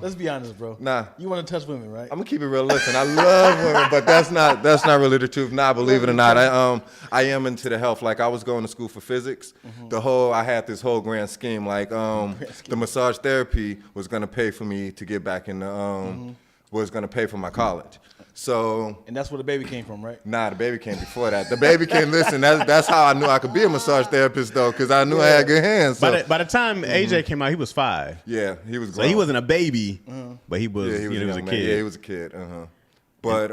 Let's be honest, bro. Nah. You want to touch women, right? I'm gonna keep it real. Listen, I love women, but that's not really the truth. Nah, believe it or not, I am into the health. Like I was going to school for physics. I had this whole grand scheme. Like the massage therapy was gonna pay for me to get back in the was gonna pay for my college. So and that's where the baby came from, right? Nah, the baby came before that. The baby came. Listen, that's how I knew I could be a massage therapist though, because I knew I had good hands. So. By the time AJ came out, he was 5. Yeah, he was. So he wasn't a baby, but he was. He was a kid. Yeah, he was a kid. But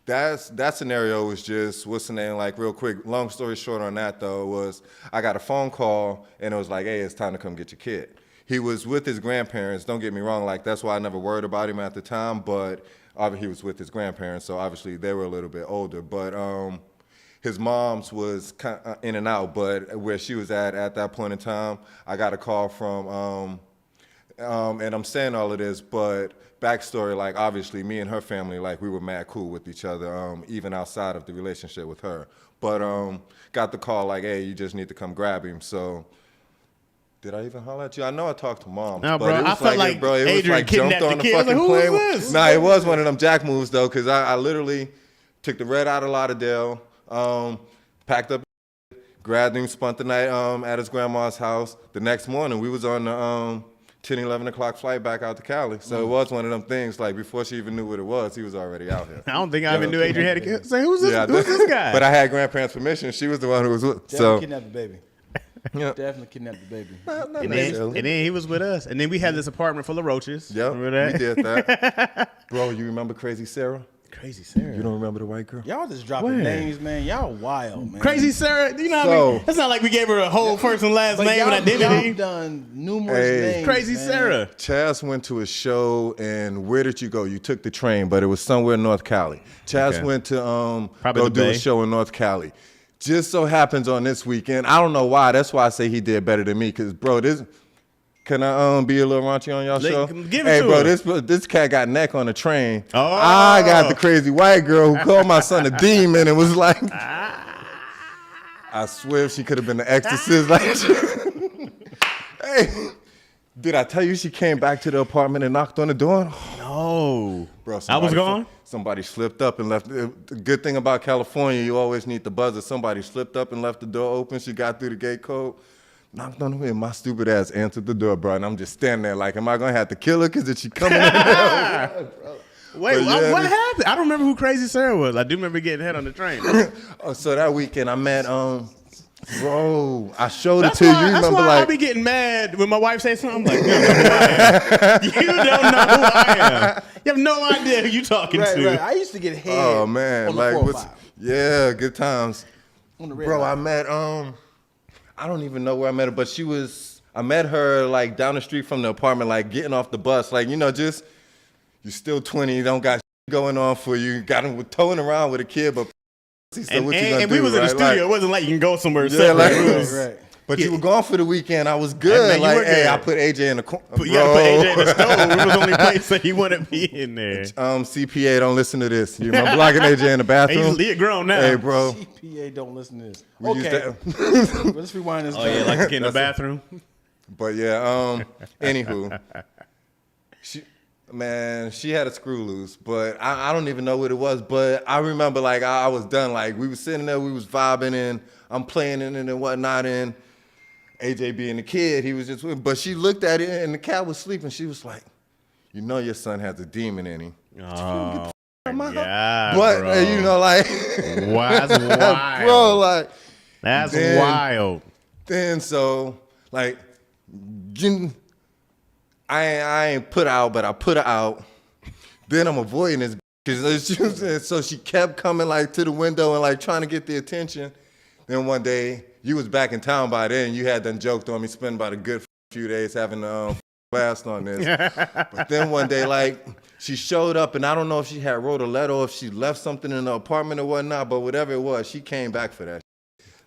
that scenario was just what's the name? Like real quick. Long story short on that though was I got a phone call and it was like, hey, it's time to come get your kid. He was with his grandparents. Don't get me wrong. Like that's why I never worried about him at the time, but. He was with his grandparents, so obviously they were a little bit older. But his mom's was kind of in and out. But where she was at that point in time, I got a call from, and I'm saying all of this, but backstory, like obviously me and her family, like we were mad cool with each other, even outside of the relationship with her. But got the call like, hey, you just need to come grab him. So. Did I even holler at you? I know I talked to Mom. No, bro. But it was I felt like it was Adrian like jumped on the fucking plane. This? Nah, it was one of them jack moves though, because I literally took the red out of Lauderdale, packed up, grabbed him, spent the night at his grandma's house. The next morning, we was on the 10, 11 o'clock flight back out to Cali. So it was one of them things. Like before she even knew what it was, he was already out here. I don't think I even knew Adrian had a kid. Say, who's this guy? But I had grandparents' permission. She was the one who was with. So kidnapped the baby. Yep. Definitely kidnapped the baby. And then he was with us. And then we had this apartment full of roaches. Yep, remember that? we did that. Bro, you remember Crazy Sarah? Crazy Sarah. You don't remember the white girl? Y'all just dropping names, man. Y'all wild, man. Crazy Sarah. You know what I mean? It's not like we gave her a whole first and last name and identity. Y'all done numerous names. Crazy man. Sarah. Chaz went to a show, and where did you go? You took the train, but it was somewhere in North Cali. Chaz went to go do a show in North Cali. Just so happens on this weekend, I don't know why. That's why I say he did better than me. Cause bro, can I be a little raunchy on y'all show? Give it hey, to bro, her. this cat got neck on the train. Oh. I got the crazy white girl who called my son a demon and was like, I swear she could have been the exorcist. Like, hey, did I tell you she came back to the apartment and knocked on the door? No, bro, I was gone. Somebody slipped up and left. The good thing about California, you always need the buzzer. Somebody slipped up and left the door open. She got through the gate code, knocked on the window. My stupid ass answered the door, bro. And I'm just standing there like, am I going to have to kill her because is she coming in there? Wait, what happened? I don't remember who Crazy Sarah was. I do remember getting hit on the train. So that weekend I met, bro, I showed it to you. That's why like, I be getting mad when my wife says something. I'm like, you don't know who I am. You have no idea who you talking to. Right. I used to get head. Oh man, on like the 405. yeah, good times. On the red bro, line. I met I don't even know where I met her, but I met her like down the street from the apartment, like getting off the bus, like just you're still 20, you don't got shit going on for you, got him towing around with a kid, but so and what you gonna do, we was in the studio. Like, it wasn't like you can go somewhere. Yeah, separate. right. But you were gone for the weekend. I was good. Man, like, hey, I put AJ in the corner. You gotta put AJ in the stove. It was the only place that he wouldn't be in there. CPA, don't listen to this. You remember blocking AJ in the bathroom? He's grown now. Hey, bro. CPA, don't listen to this. Okay. Let's rewind this. Oh, yeah, like to get in the bathroom. But yeah, anywho. She had a screw loose, but I don't even know what it was. But I remember, like, I was done. Like, we was sitting there, we was vibing, and I'm playing in it and whatnot, and AJ being the kid, he was just, but she looked at it, and the cat was sleeping. She was like, you know your son has a demon in him. Oh, yeah, but, bro. like. Wow, that's wild. Bro, like. That's wild. Then, so, like, I ain't put out, but I put her out. Then I'm avoiding this So she kept coming like to the window and like trying to get the attention. Then one day, you was back in town by then. You had done joked on me, spent about a good few days having blast on this. But then one day, like, she showed up, and I don't know if she had wrote a letter or if she left something in the apartment or whatnot, but whatever it was, she came back for that.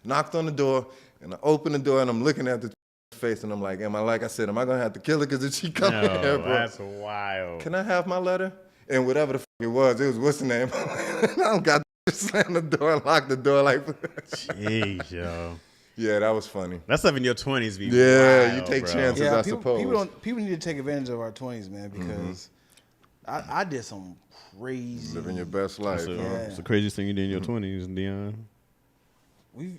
Knocked on the door, and I opened the door, and I'm looking at the face, and I'm like, am I going to have to kill her because if she come in here, bro? That's wild. Can I have my letter? And whatever the it was what's the name? I don't got to slam the door and lock the door like jeez, yo. Yeah, that was funny. That stuff in your 20s be yeah, wild, you take bro. chances, I suppose. People need to take advantage of our 20s, man, because I did some crazy. Living your best life. It's the craziest thing you did in your 20s, Dion.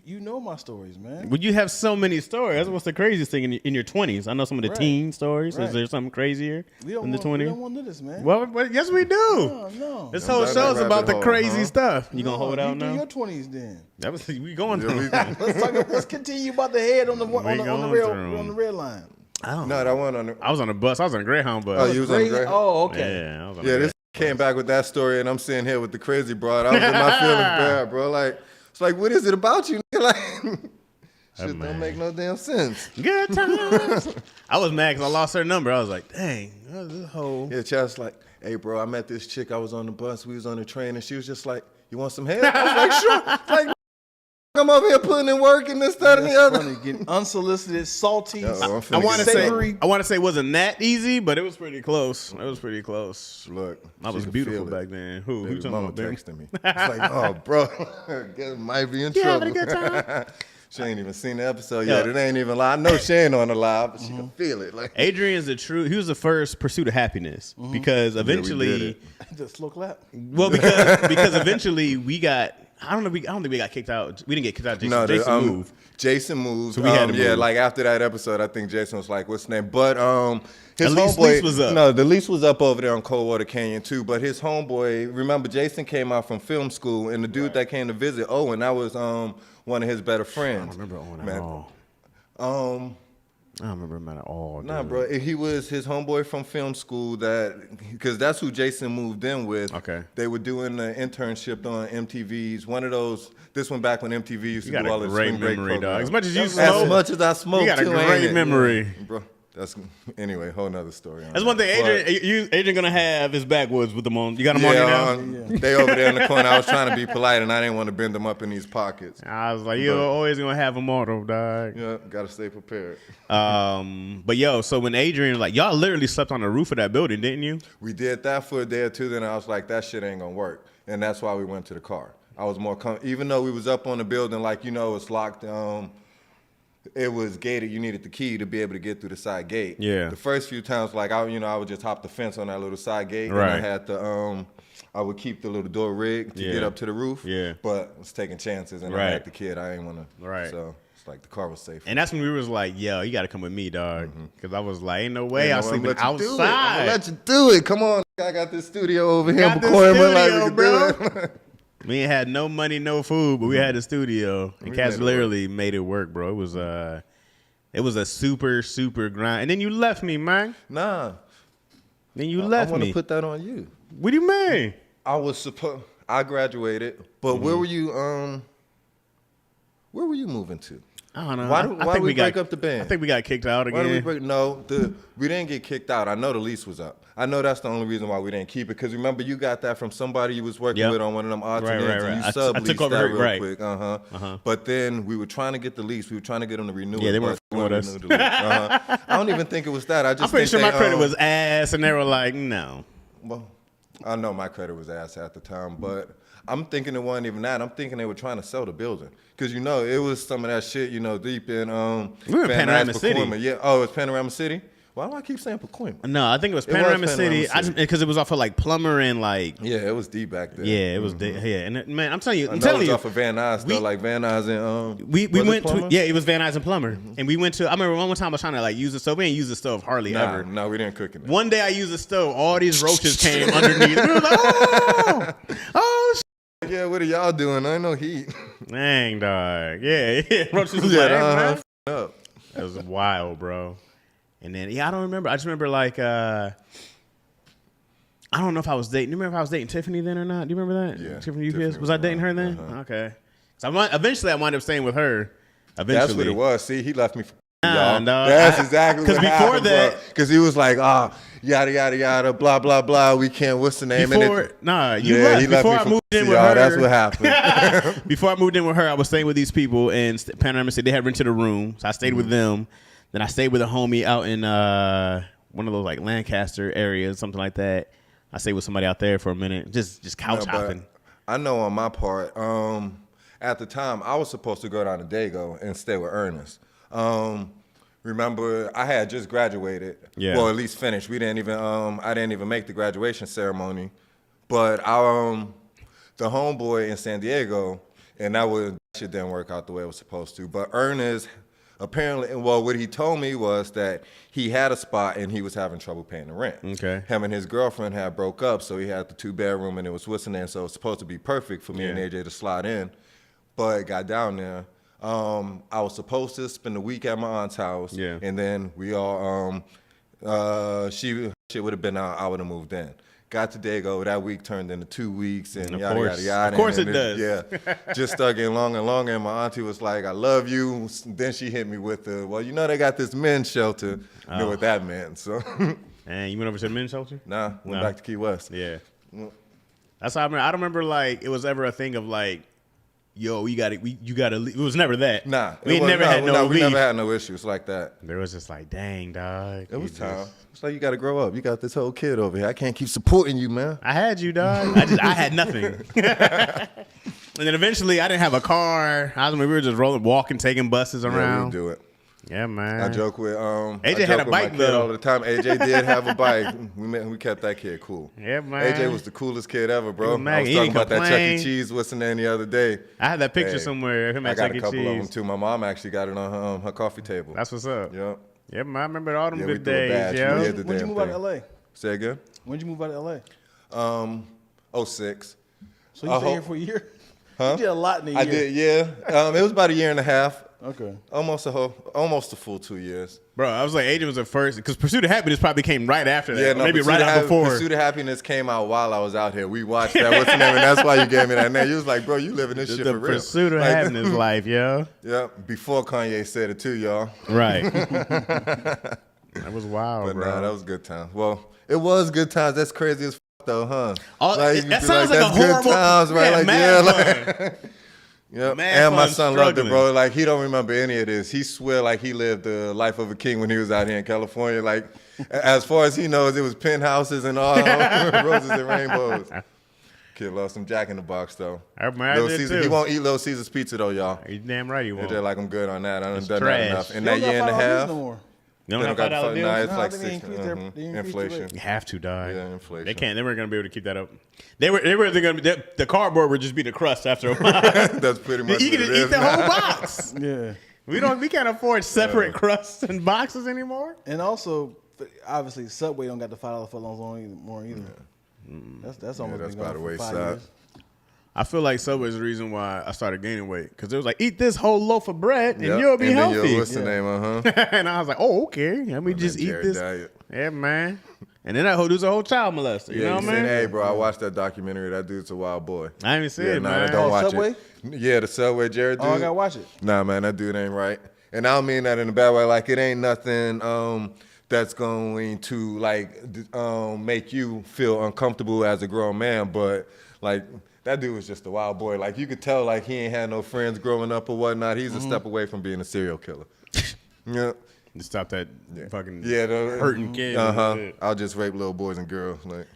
You know my stories, man. Well, you have so many stories. That's what's the craziest thing in your 20s. I know some of the teen stories. Right. Is there something crazier in the 20s? We don't want to do this, man. Well, yes, we do. No. This whole show's about the crazy stuff. You gonna hold out now? You do your 20s then. That was we going through. Let's continue about the head on the red line. No, that one on the. I was on a bus. I was on a Greyhound bus. Oh, you was on the Greyhound? Oh, okay. Yeah, I was on this came back with that story, and I'm sitting here with the crazy broad. I was in my feelings bad, bro. Like, it's like, what is it about you? Like, shit don't make no damn sense. Good times. I was mad because I lost her number. I was like, dang, this whole. Yeah, Chaz like, hey, bro, I met this chick. I was on the bus. We was on the train, and she was just like, you want some head? I was like, sure. Like, I'm over here putting in work and this, that, and the other. Funny, getting unsolicited, salty. I want to say it wasn't that easy, but it was pretty close. Look, I was beautiful back then. Who Baby talking mama about, baby? texting me. It's like, oh, bro, guess might be in trouble. Having a good time? She ain't even seen the episode yet. It ain't even live. I know she ain't on the live, but she can feel it. Like Adrian's he was the first pursuit of happiness because eventually, the slow clap. Well, because eventually we got. I don't think we got kicked out. We didn't get kicked out. Jason moved. Jason moved. So we had to move. Like after that episode, I think Jason was like, "What's his name?" But his lease was up. No, the lease was up over there on Coldwater Canyon too. But his homeboy, remember, Jason came out from film school, and the dude that came to visit Owen, that was one of his better friends. I don't remember Owen at all. I don't remember him at all. Nah, bro, he was his homeboy from film school. Because that's who Jason moved in with. Okay. They were doing the internship on MTV's. One of those. This one back when MTV used to do all the spring break memory, dog. programs. As much as you smoke, as much as I smoke, you got a great memory, bro. That's anyway. Whole nother story. That's one thing. Adrian gonna have his backwoods with them on. You got them on you now. They over there in the corner. I was trying to be polite, and I didn't want to bend them up in these pockets. I was like, you're always gonna have them on, though, dog. Yeah, gotta stay prepared. But yo, so when Adrian y'all literally slept on the roof of that building, didn't you? We did that for a day or two. Then I was like, that shit ain't gonna work, and that's why we went to the car. I was more even though we was up on the building, like it's locked. It was gated. You needed the key to be able to get through the side gate. Yeah. The first few times, like I would just hop the fence on that little side gate, right. And I had to I would keep the little door rigged to get up to the roof. Yeah. But I was taking chances, and I had the kid. I didn't want to. Right. So it's like the car was safe. And that's when we was like, yo, you got to come with me, dog, because I was like, ain't no way I'll sleep outside. I'm gonna let you do it. Come on, I got this studio over here. Bro. We ain't had no money, no food, but we had a studio, and Cass literally made it work, bro. It was a super, super grind. And then you left me, man. Nah. Then you left me. I want to put that on you. What do you mean? I graduated, but where were you moving to? I don't know. Why did we break up the band? I think we got kicked out again. Why did we we didn't get kicked out. I know the lease was up. I know that's the only reason why we didn't keep it. Because remember, you got that from somebody you was working with on one of them alternates, and you subleased that real quick. But then we were trying to get the lease. We were trying to get them to renew it. Yeah, they weren't with us. I don't even think it was that. I'm pretty sure my credit was ass, and they were like, no. Well, I know my credit was ass at the time, but I'm thinking it wasn't even that. I'm thinking they were trying to sell the building. Because, it was some of that shit, deep in we were in Panorama City. Yeah. Oh, it's Panorama City? Why do I keep saying Pacoima? No, I think it was Panorama City. Because it was off of like Plumber and like. Yeah, it was deep back there. Yeah, it was. Yeah, and man, I'm telling you, it was off of Van Nuys though, like Van Nuys and we went to it was Van Nuys and Plumber, and we went to. I remember one time I was trying to like use the stove. We didn't use the stove hardly ever. No, we didn't cook it. One day I used the stove. All these roaches came underneath. We were like, oh. Yeah, what are y'all doing? I know heat. Dang, dog. Yeah. Roaches was like, man. It was wild, bro. And then, I don't remember. I just remember, like, I I don't know if I was dating. Do you remember if I was dating Tiffany then or not? Do you remember that? Yeah. Tiffany UPS. Was I dating her then? Okay. So eventually I wound up staying with her. Eventually. That's what it was. See, he left me for Nah, y'all. no, That's exactly what happened. Because before that, because he was like, yada yada yada, blah blah blah. We can't. What's the name? Before, you left. He before left I me moved for in with y'all. her. That's what happened. Before I moved in with her, I was staying with these people, and Panorama said they had rented a room, so I stayed with them. Then I stayed with a homie out in one of those like Lancaster areas, something like that. I stayed with somebody out there for a minute, just couch hopping. I know on my part, at the time I was supposed to go down to Dago and stay with Ernest. Remember, I had just graduated. Yeah. Well, at least finished. We didn't even. I didn't even make the graduation ceremony, but the homeboy in San Diego, and that shit didn't work out the way it was supposed to. But Ernest, apparently, what he told me was that he had a spot and he was having trouble paying the rent. Okay. Him and his girlfriend had broke up, so he had the 2-bedroom and it was whistling, so it was supposed to be perfect for me and AJ to slide in. But it got down there. I was supposed to spend a week at my aunt's house, and then we all, she would have been out, I would have moved in. Got to Dago, that week turned into 2 weeks, and yada, yada, yada. Of course it does. Yeah, just started getting longer and longer, and my auntie was like, I love you. Then she hit me with they got this men's shelter. You know what that meant, so. And you went over to the men's shelter? Nah, went back to Key West. Yeah. That's how I remember. I don't remember, like, it was ever a thing of, like, yo, you gotta leave. It was never that. Nah, we never had no issues like that. There was just like, dang, dog. It was time. It's like you gotta grow up. You got this whole kid over here. I can't keep supporting you, man. I had you, dog. I had nothing. And then eventually, I didn't have a car. We were just walking, taking buses around. Yeah, we do it. Yeah, man. I joke with AJ had a bike though all the time. AJ did have a bike. We kept that kid cool. Yeah, man. AJ was the coolest kid ever, bro. I was talking about that Chuck E. Cheese what's name the other day. I had that picture somewhere of him at Chuck E. Cheese. I got a couple of them too. My mom actually got it on her coffee table. That's what's up. Yep. Yeah, man. I remember all them good we days. Yeah. When'd you move out of LA? Say again? When'd you move out of LA? 06. So you stayed here for a year? Huh? You did a lot in a year. I did, yeah. It was about a year and a half. Okay. Almost a full 2 years. Bro, I was like, Agent was the first, because Pursuit of Happiness probably came right after that. Yeah, no, maybe right out before. Pursuit of Happiness came out while I was out here. We watched that. What's the name? And that's why you gave me that name. You was like, bro, you living this shit for real. The Pursuit of Happiness life, yo. Yeah, before Kanye said it too, y'all. Right. That was wild, but bro. Nah, that was good times. Well, it was good times. That's crazy as though, huh? That sounds like a horrible. Good times, right? Yep. Man, and my son loved it, bro. Like, he don't remember any of this. He swear like he lived the life of a king when he was out here in California. Like, as far as he knows, it was penthouses and all roses and rainbows. Kid loves some Jack in the Box, though. Little Caesar, he won't eat Little Caesar's pizza, though, y'all. You damn right he won't. They're like, I'm good on that. I done done trash. that enough. In that year and a half. No You don't have $5 bills? Nah, it's like 6. Inflation. You have to, die. Yeah, inflation. They weren't gonna be able to keep that up. They were gonna be the cardboard would just be the crust after a while. That's pretty much. You can just eat the whole box. Yeah. We can't afford separate crusts and boxes anymore. And also, obviously, Subway don't got the $5 footlongs anymore either. Yeah. That's almost that's been by the going for 5 wayside. years. I feel like Subway is the reason why I started gaining weight, because it was like, eat this whole loaf of bread and you'll be healthy. What's the name? And I was like, oh, okay. Let me just eat this. Diet. Yeah, man. And then that whole dude's a whole child molester. You know what I mean? Hey, bro, I watched that documentary. That dude's a wild boy. I haven't seen it, man. Don't watch Subway? it. Yeah, the Subway Jared dude. Oh, I gotta watch it. Nah, man, that dude ain't right. And I don't mean that in a bad way. Like, it ain't nothing that's going to make you feel uncomfortable as a grown man, but like, that dude was just a wild boy. Like, you could tell, like, he ain't had no friends growing up or whatnot. He's a step away from being a serial killer. Yeah. To stop that fucking hurting kid. I'll just rape little boys and girls. Like,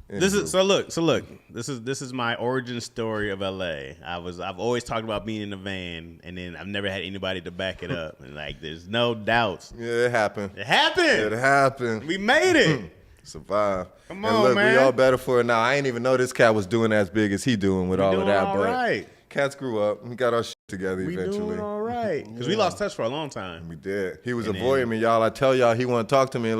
look. This is my origin story of LA. I've always talked about being in a van, and then I've never had anybody to back it up. And like, there's no doubts. Yeah, it happened. It happened. We made it. Survive. Come on, and look, man. we all better for it now. I ain't even know this cat was doing as big as he doing with all of that. All but right. Cats grew up. We got our shit together eventually. We doing all right. Because we lost touch for a long time. We did. He was avoiding me, y'all. I tell y'all he want to talk to me.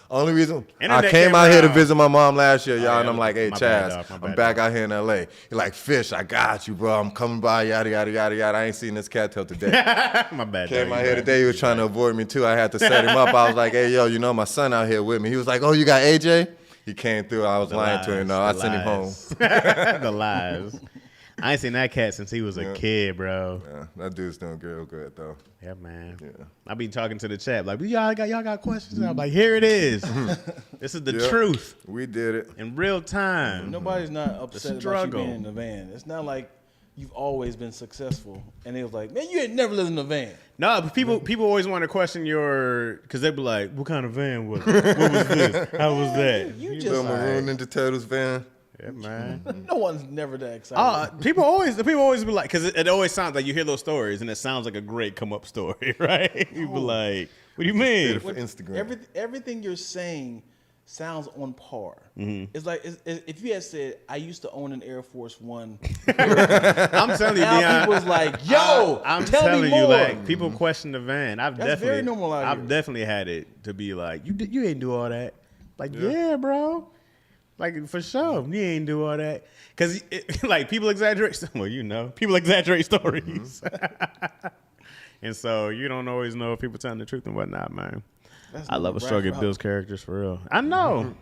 Only reason Internet I came out here to around. visit my mom last year, y'all, and I'm like, hey, my Chaz, bad, dog. I'm back out here in L.A. He like, Fish, I got you, bro. I'm coming by, yada, yada, yada, yada. I ain't seen this cat till today. My bad. Came out here today. He was trying to avoid me, too. I had to set him up. I was like, hey, yo, you know my son out here with me. He was like, oh, you got AJ? he came through. I was lying to him. No, I sent him home. The lies. I ain't seen that cat since he was a kid, bro. Yeah, that dude's doing real good though. Yeah, man. Yeah. I be talking to the chat like, y'all got questions? I'm like, here it is. This is the truth. We did it in real time. Nobody's not upset about you being in the van. It's not like you've always been successful, and they was like, man, you ain't never lived in a van. No, but people always want to question because they be like, what kind of van was it? What was this? How was that? You just maroon Ninja Turtles van. Yeah, man. No one's never that excited. People always be like, because it always sounds like you hear those stories and it sounds like a great come up story, right? You be like, what do you mean? For Instagram. Everything you're saying sounds on par. Mm-hmm. It's like if you had said, I used to own an Air Force One. I'm telling you, now people was like, yo, I'm tell telling me more. you, like people question the van. That's very normal out I've here. definitely had it to be like, you ain't do all that. Like, yeah, bro. Like, for sure, you ain't do all that. Because, like, people exaggerate. Well, people exaggerate stories. And so you don't always know if people telling the truth and whatnot, man. I love a struggle Bill's characters, for real. I know. Mm-hmm.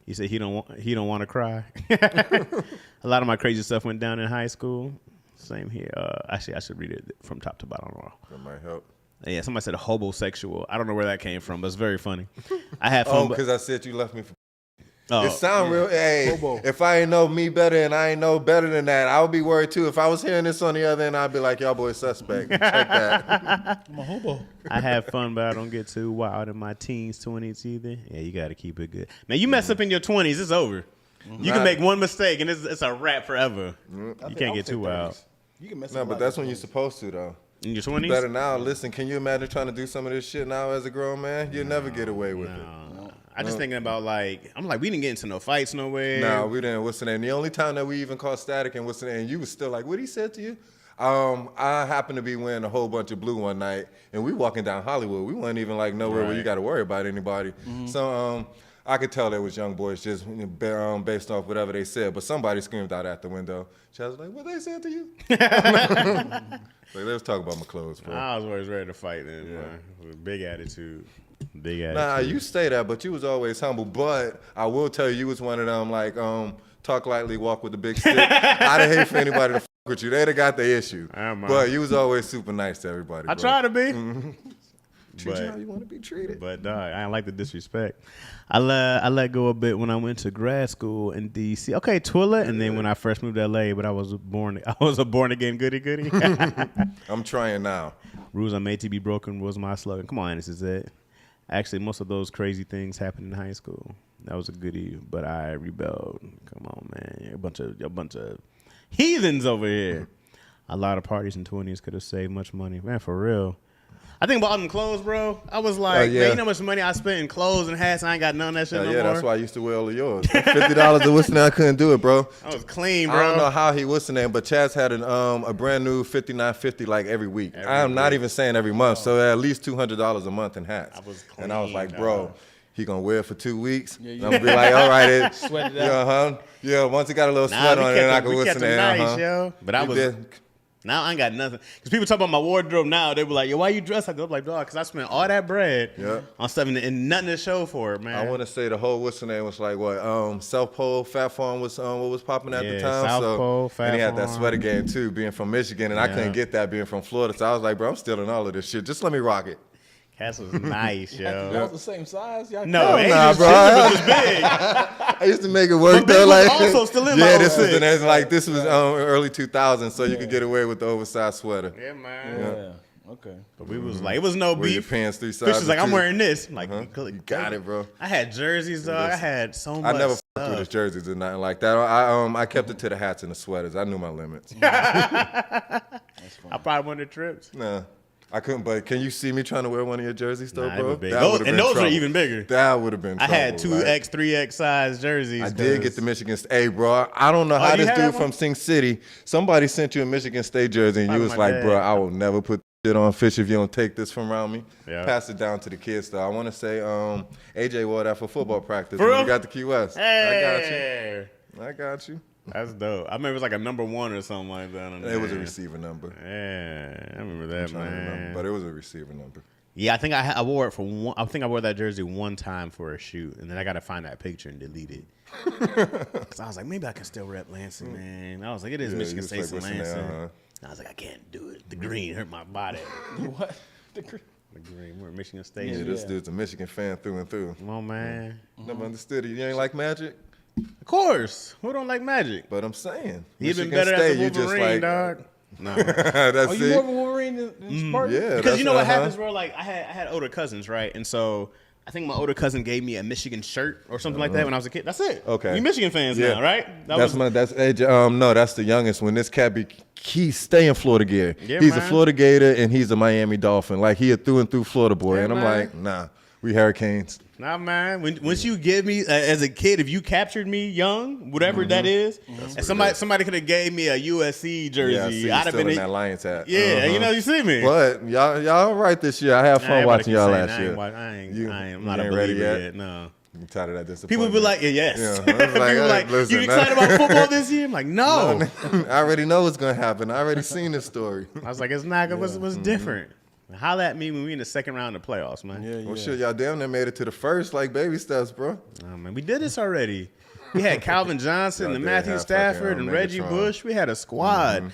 He said he don't want to cry. A lot of my crazy stuff went down in high school. Same here. Actually, I should read it from top to bottom. That might help. Yeah, somebody said hobosexual. I don't know where that came from, but it's very funny. I had fun. Because I said you left me for... It sound real. Hey, if I ain't know me better and I ain't know better than that, I would be worried too. If I was hearing this on the other end, I'd be like, y'all boys suspect. Check that. I'm a hobo. I have fun, but I don't get too wild in my teens, 20s either. Yeah, you got to keep it good. Man, you mess up in your 20s, it's over. You can make one mistake and it's a wrap forever. You can't get too wild. You can mess up. No, but that's when you're supposed to though. In your 20s? Better now. Listen, can you imagine trying to do some of this shit now as a grown man? You'll never get away with it. I just thinking about we didn't get into no fights nowhere. No, we didn't. What's the name? The only time that we even called static and what's the name? You was still like, what he said to you? I happened to be wearing a whole bunch of blue one night, and we walking down Hollywood. We weren't even like nowhere where you got to worry about anybody. Mm-hmm. So I could tell there was young boys just based off whatever they said, but somebody screamed out at the window. Chaz was like, what they said to you? Like, let's talk about my clothes, bro. I was always ready to fight then, man. With big attitude. Nah, you say that, but you was always humble. But I will tell you was one of them, like, talk lightly, walk with the big stick. I'd hate for anybody to fuck with you. They'd have got their issue. But you was always super nice to everybody, I try to be. Mm-hmm. Treat you how you want to be treated. But I don't like the disrespect. I let go a bit when I went to grad school in D.C. Okay, Twilla, and then when I first moved to L.A., but I was a born again goody. I'm trying now. Rules are made to be broken was my slogan. Come on, this is it. Actually, most of those crazy things happened in high school. That was a goodie, but I rebelled. Come on, man. A bunch of heathens over here. A lot of parties in 20s could have saved much money. Man, for real. I think about them clothes, bro. I was like, man, you know how much money I spent in clothes and hats? I ain't got none of that shit no more. Yeah, that's why I used to wear all of yours. $50 of what's name, I couldn't do it, bro. I was clean, bro. I don't know how he what's the name, but Chaz had a brand new 5950 like every week. I'm not even saying every month, so at least $200 a month in hats. I was clean, and I was like, bro, he gonna wear it for 2 weeks. I'm gonna be like, all right, sweat it out. Yeah, once he got a little sweat on it, then I can what's the name. Nice, yo. But I was. Now I ain't got nothing. Because people talk about my wardrobe now. They be like, yo, why you dressed like that? I'm like, dog, because I spent all that bread on stuff and nothing to show for it, man. I want to say the whole, what's the name, was like, what, South Pole, Fat Farm was what was popping at the time. South Pole, Fat Farm. And he had that sweater game, too, being from Michigan. And I couldn't get that being from Florida. So I was like, bro, I'm stealing all of this shit. Just let me rock it. Cass was nice, yo. Y'all was the same size? Y'all no, bro. Was just big. I used to make it work though. Like, also still in my this was early 2000s, so you could get away with the oversized sweater. Yeah, man. Yeah. Okay. But we was like, it was no beef. Your pants 3 sizes. Fish was like, I'm wearing this. I'm like, you got it, bro. I had jerseys, dog. I had so much. I never stuff. with his jerseys or nothing like that. I kept it to the hats and the sweaters. I knew my limits. I probably won the trips. Nah. I couldn't, but can you see me trying to wear one of your jerseys though, bro? Those are even bigger. That would have been trouble. I had 2X, 3X size jerseys. I did get the Michigan State. Hey, bro, I don't know how this dude from Sing City, somebody sent you a Michigan State jersey and you was like, bro, I will never put shit on Fish if you don't take this from around me. Yeah. Pass it down to the kids though. I want to say AJ wore that for football practice. For real? You got the Key West. Hey. I got you. That's dope. I remember it was like a number 1 or something like that. It was a receiver number. Yeah, I remember that, man. But it was a receiver number. Yeah, I think I wore it for one. I think I wore that jersey one time for a shoot, and then I got to find that picture and delete it. Because I was like, maybe I can still rep Lansing, man. I was like, it is Michigan State and Lansing. I was like, I can't do it. The green hurt my body. What? The green? The green. We're Michigan State. Yeah, this dude's a Michigan fan through and through. Come on, man. Never understood it. You ain't like Magic? Of course. Who don't like Magic? But I'm saying. He's been better as a Wolverine, dog. No. That's you more of a Wolverine than Spartan? Yeah. Because you know what happens, bro? Like, I had older cousins, right? And so I think my older cousin gave me a Michigan shirt or something like that when I was a kid. That's it. Okay. We Michigan fans now, right? No, that's the youngest one. This cat he's staying Florida gear. Yeah, he's man. a Florida Gator and he's a Miami Dolphin. Like he a through and through Florida boy. Yeah, and I'm man. like, nah, we Hurricanes. Nah, man. Once you give me as a kid, if you captured me young, whatever that is, and somebody could have gave me a USC jersey, I'd have been in that Lions hat. Yeah, you know, you see me. But y'all all right this year. I had fun watching y'all last year. I'm not a believer yet. No. I'm tired of that disappointment. People be like, yes. Yeah, People be like, listen, you excited about football this year? I'm like, no. I already know what's gonna happen. I already seen this story. I was like, it's not good. What's different? Holla at me when we in the second round of the playoffs, man. Yeah. Well, shit, y'all damn near made it to the first, like baby steps, bro. Oh, man, we did this already. We had Calvin Johnson and Matthew Stafford and Reggie Bush. We had a squad.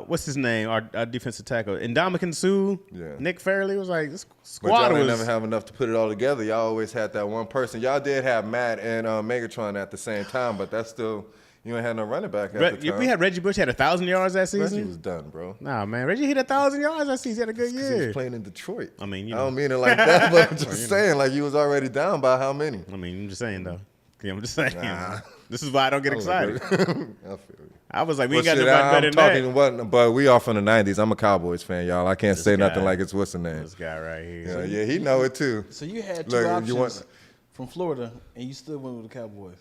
What's his name? Our defensive tackle, Ndamukong Suh. Yeah. Nick Fairley was like, this But squad y'all was never have enough to put it all together. Y'all always had that one person. Y'all did have Matt and Megatron at the same time, but that's still. You ain't had no running back at the time. We had Reggie Bush had 1,000 yards that season. Reggie was done, bro. Nah, man, Reggie hit 1,000 yards that season. He had a good year. He was playing in Detroit. I mean, I don't mean it like that, but I'm just saying, like you was already down by how many? I mean, I'm just saying though. Yeah, I'm just saying. This is why I don't get excited. I feel you. I was like, we ain't got nobody better than that. But we are from the 90s. I'm a Cowboys fan, y'all. I can't say nothing like it's what's the name. This guy right here. Yeah, he know it too. So you had two options from Florida, and you still went with the Cowboys.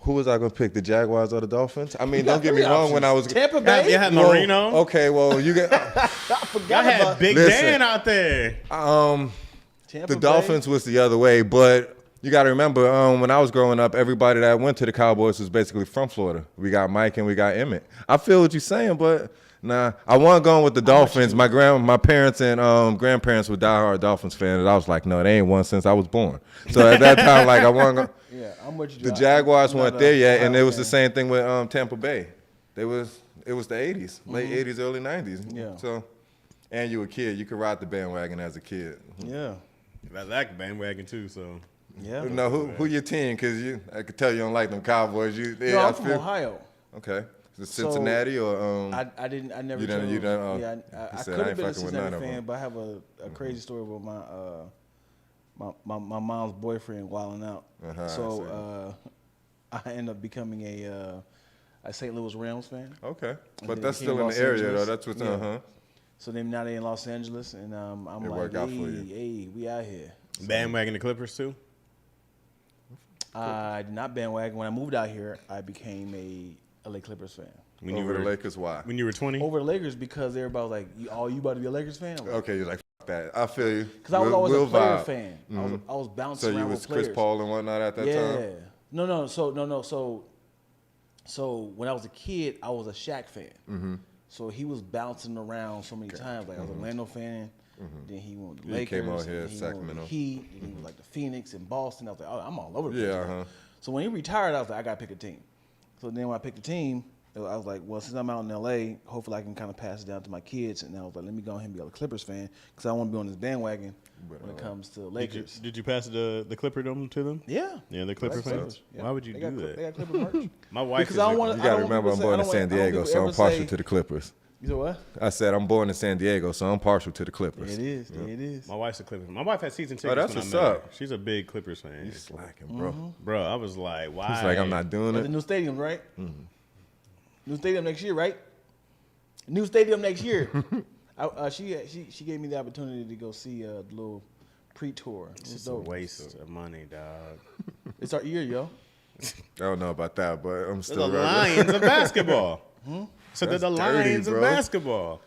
Who was I going to pick, the Jaguars or the Dolphins? I mean, don't get me wrong. When I was Tampa Bay, you had Marino. Okay, well, you get. I forgot had Big Dan out there. The Dolphins was the other way, but you got to remember, when I was growing up, everybody that went to the Cowboys was basically from Florida. We got Mike and we got Emmett. I feel what you're saying, but nah, I wasn't going with the Dolphins. My parents and grandparents were diehard Dolphins fans, and I was like, no, they ain't won since I was born. So at that time, like I wasn't going. Yeah, I'm with you. The Jaguars weren't there yet, and it was the same thing with Tampa Bay. It was the 80s, late 80s, early 90s. Yeah. So, and you were a kid, you could ride the bandwagon as a kid. Yeah. I like the bandwagon too, so. Yeah. No, who your team? Because I could tell you don't like them Cowboys. I'm from Ohio. Okay. Is it Cincinnati or I never. You done. Yeah, I could have been a Cincinnati fan, but I have a crazy story about my mom's boyfriend wilding out. So I ended up becoming a St. Louis Rams fan. Okay, but that's still in the area though. That's what's So now they're in Los Angeles, and I'm like, hey, we out here. So, bandwagon the Clippers too. I did not bandwagon. When I moved out here, I became a LA Clippers fan. When you were the Lakers, why? When you were 20? Over the Lakers because everybody was like, you about to be a Lakers fan? Like, okay, you're like, fuck that. I feel you. Because I was always a player fan. I was bouncing around with players. So you was Chris Paul and whatnot at that time? Yeah. No. So when I was a kid, I was a Shaq fan. So he was bouncing around so many times. Like I was an Orlando fan. Then he went to the Lakers. Came out here, Sacramento. Heat. And he was like the Phoenix and Boston. I was like, oh, I'm all over the place. Yeah. So when he retired, I was like, I got to pick a team. So then when I picked a team, I was like, well, since I'm out in L.A., hopefully I can kind of pass it down to my kids. And I was like, let me go ahead and be a Clippers fan because I want to be on this bandwagon when it comes to Lakers. Did you pass the Clipper dome to them? Yeah. Yeah, the Clipper fans? Yeah. Why would you do that? They got Clipper merch. My wife because I don't want You got to remember I'm born in San Diego, so I'm partial to the Clippers. You said what? I said I'm born in San Diego, so I'm partial to the Clippers. It is. It is. My wife's a Clippers. My wife has season tickets. Oh, that's when what's I met her. up. She's a big Clippers fan. You slacking, bro. Bro, I was like, why? He's like, I'm not doing The it. new stadium, right? New stadium next year, right? New stadium next year. She gave me the opportunity to go see the little pre-tour. It's just a waste of money, dog. It's our year, yo. I don't know about that, but I'm They're still the Lions of basketball. So they're the That's dirty, Lions of bro. basketball.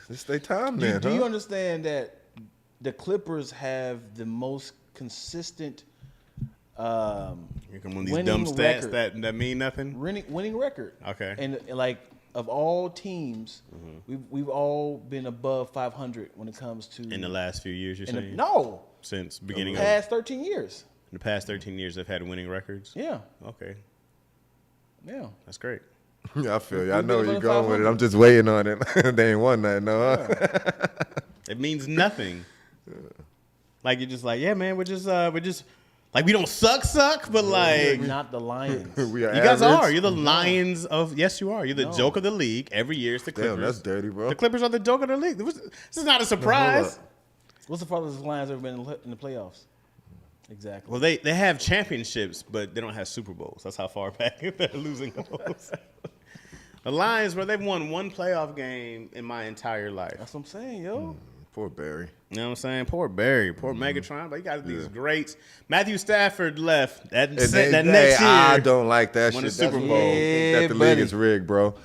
It's their time then, Do you understand that the Clippers have the most consistent Here come one of these winning dumb stats record. that mean nothing. winning record? Okay. And like of all teams, we've all been above 500 when it comes to in the last few years. You're saying no, since beginning of the past 13 years. In the past 13 years, they've had winning records. Yeah. Okay. Yeah. That's great. Yeah, I feel you. I know where you're going with it. I'm just waiting on it. They ain't won that, no. Huh? It means nothing. Like you're just like, yeah, man, we're just like we don't suck, but like we're not the Lions. We are you guys average. are. You're the Lions of. Yes, you are. You're the joke of the league. Every year it's the Clippers. Damn, that's dirty, bro. The Clippers are the joke of the league. This is not a surprise. What's the farthest the Lions ever been in the playoffs? Exactly. Well, they have championships, but they don't have Super Bowls. That's how far back they're losing goes. The Lions, bro, they've won one playoff game in my entire life. That's what I'm saying, yo. Poor Barry. You know what I'm saying? Poor Barry, poor Megatron. But you got these greats. Matthew Stafford left that next year. I don't like that won shit. a Super Bowl. That the league is rigged, bro.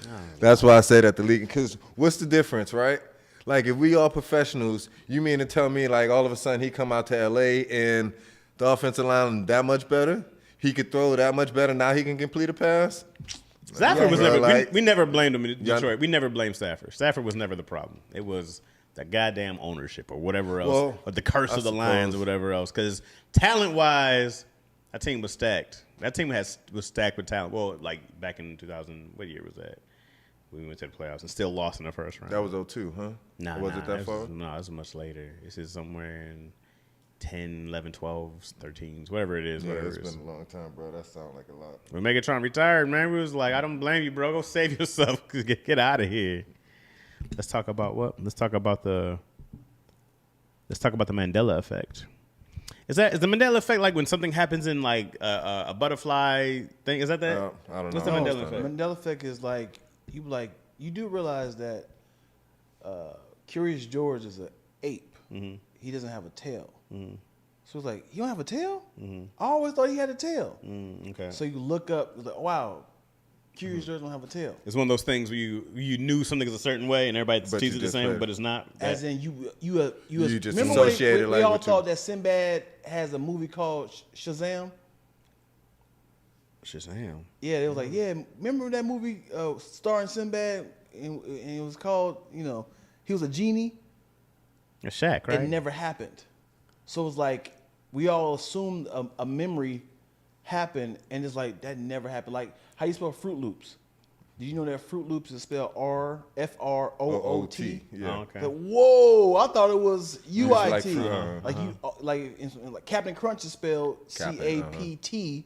That's why I say that the league. Because what's the difference, right? Like, if we all professionals, you mean to tell me, like, all of a sudden he come out to L.A. and the offensive line that much better? He could throw that much better. Now he can complete a pass? Stafford was never. We never blamed him in Detroit. We never blamed Stafford. Stafford was never the problem. It was the goddamn ownership or whatever else, or the curse of the Lions or whatever else. Because talent-wise, that team was stacked. That team was stacked with talent. Well, like back in 2000, what year was that? We went to the playoffs and still lost in the first round. That was 2002, huh? Nah, was it that far? No, it was much later. This is somewhere in 10, 11, 12, 13s, whatever it is. Yeah, whatever it's it is. been a long time, bro. That sounds like a lot. When Megatron retired, man, we was like, I don't blame you, bro. Go save yourself. Get out of here. Let's talk about what? Let's talk about the Mandela effect. Is the Mandela effect like when something happens in like a butterfly thing? Is that? I don't know. What's the Mandela effect? The Mandela effect is like you do realize that Curious George is an ape. Mm-hmm. He doesn't have a tail. Mm-hmm. So it's like, you don't have a tail? Mm-hmm. I always thought he had a tail. Okay. So you look up, like, wow, Curious George don't have a tail. It's one of those things where you knew something is a certain way and everybody sees it the same, but it's not. As in you just remember associated we all thought that Sinbad has a movie called Shazam? Shazam. Yeah, they was like, yeah, remember that movie starring Sinbad and it was called, he was a genie? A Shaq, right? It never happened. So it was like we all assumed a memory happened, and it's like that never happened. Like how you spell Fruit Loops? Did you know that Fruit Loops is spelled F-R-O-O-T? Yeah. Oh, okay. But, whoa! I thought it was U-I-T. Like Captain Crunch is spelled C-A-P-T.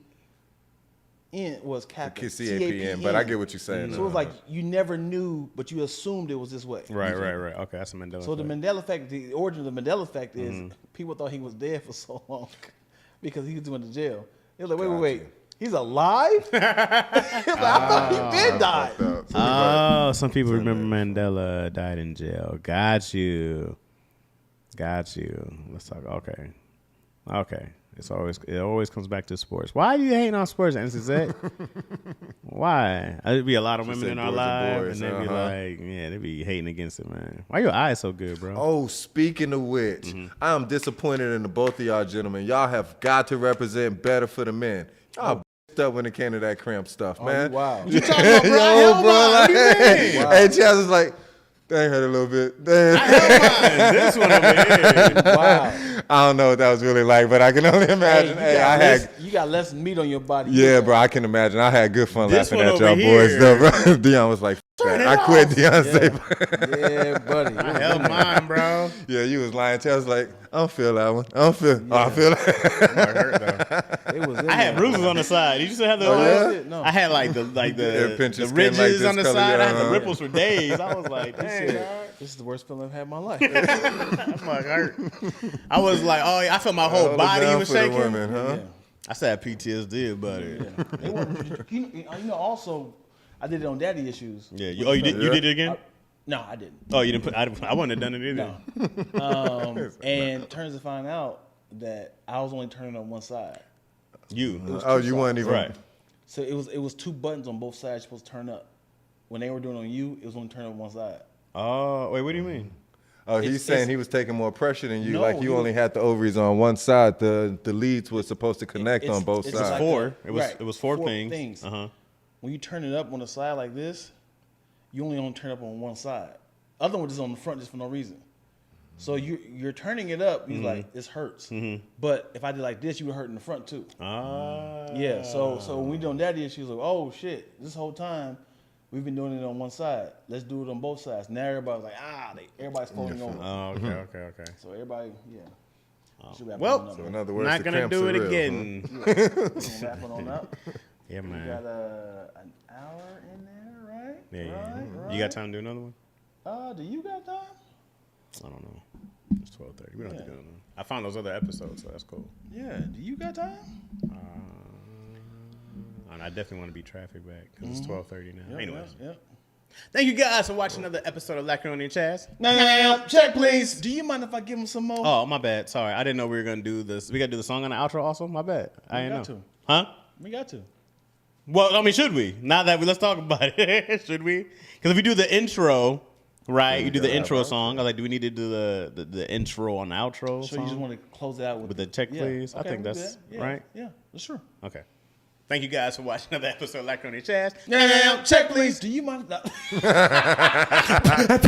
N was Captain. C-A-P-N, but I get what you're saying. So it was like you never knew, but you assumed it was this way. Right. Okay, that's a Mandela effect. So the Mandela effect, the origin of the Mandela effect is people thought he was dead for so long because he was going to jail. They was like, wait. He's alive? I thought he did die. Oh, some people remember Mandela died in jail. Got you. Let's talk. Okay. It always comes back to sports. Why do you hate on sports, NCZ? Why? There'd be a lot of women in our lives, and they'd be like, they'd be hating against it, man. Why your eyes so good, bro? Oh, speaking of which, I am disappointed in the both of y'all gentlemen. Y'all have got to represent better for the men. Y'all up when it came to that cramp stuff, man. Wow. You talking about, bro? Hell no. What do you mean? Hey, Chaz was like, dang, hurt a little bit. Dang. I held mine. This one over here. Wow. I don't know what that was really like, but I can only imagine. You got less meat on your body. Yeah, bro, I can imagine. I had good fun This laughing one at y'all over boys, here. though, bro. Dion was like, I quit, Deion. Yeah, buddy. I held mine, bro. Yeah, you was lying. Chaz was like, I don't feel that one. I feel that. It hurt, though. It was I had bruises on the side. Did you still have the? No. I had like the pinch your skin ridges like this on the color, side. I had yeah. the ripples for days. I was like, dang, dog. This is the worst feeling I've had in my life. I'm like hurt. I was like, I felt my whole body was shaking. Women, huh? Yeah. I said PTSD about it. Also, I did it on Daddy Issues. Yeah. You did it again? No, I didn't. Oh, you didn't put? I wouldn't have done it either. No. And turns to find out that I was only turning on one side. You weren't even right. So it was two buttons on both sides supposed to turn up. When they were doing on you, it was only turning on one side. Oh, wait, what do you mean? Oh, he's saying he was taking more pressure than you. No, like you only had the ovaries on one side. The leads were supposed to connect on both it's sides. like Four. Right. It was four things. When you turn it up on the side like this, you only don't turn up on one side. Other one is on the front just for no reason. So you're turning it up. He's like, this hurts. But if I did like this, you would hurt in the front too. Yeah. So when we doing that, she was like, oh shit, this whole time we've been doing it on one side. Let's do it on both sides. Now everybody's like, everybody's falling over. Oh, okay. So everybody, Well, so in other words, not gonna do it real, again. We're gonna wrap it on up. Yeah, man. We got an hour in there, right? Yeah. Right. You got time to do another one? Do you got time? I don't know. It's 12:30. We don't have to do another one. I found those other episodes, so that's cool. Yeah. Do you got time? And I definitely want to be traffic back because it's 12:30 now. Anyways. Yeah. Thank you guys for watching another episode of Lackaroni Chaz. No, check please. Do you mind if I give him some more? Oh, my bad. Sorry. I didn't know we were going to do this. We got to do the song on the outro also? My bad. I didn't know. to. Huh? We got to. Well, I mean, should we? Now that let's talk about it. Should we? Because if we do the intro, right? You do the intro song. I was like, do we need to do the intro on the outro So song? you just want to close it out with the check, please? Okay, I think that's right. Yeah, that's true. Okay. Thank you guys for watching another episode of Lackaroni Chaz. Check please. Do you mind?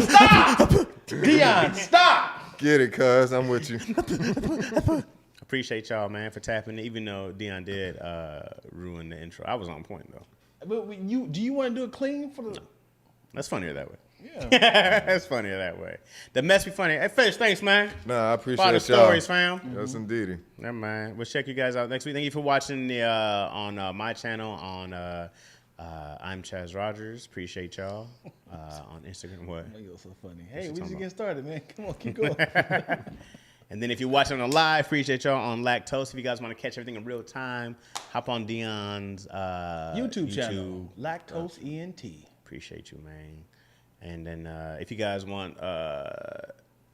Stop! Dion, stop! Get it, cuz. I'm with you. Appreciate y'all, man, for tapping in, even though Dion did ruin the intro. I was on point, though. But do you want to do it clean for the... No. That's funnier that way. Yeah. That's funnier that way. The mess be funny. Hey, Fish, thanks, man. Nah, I appreciate y'all. Stories, fam. Yes, indeedy. Never mind. We'll check you guys out next week. Thank you for watching the on my channel on I'm Chaz Rogers. Appreciate y'all on Instagram. What? Oh, you're so funny. Hey, we just getting started, man. Come on, keep going. And then if you're watching on live, appreciate y'all on Lactose. If you guys want to catch everything in real time, hop on Dion's YouTube channel, Lactose ENT. Appreciate you, man. And then if you guys want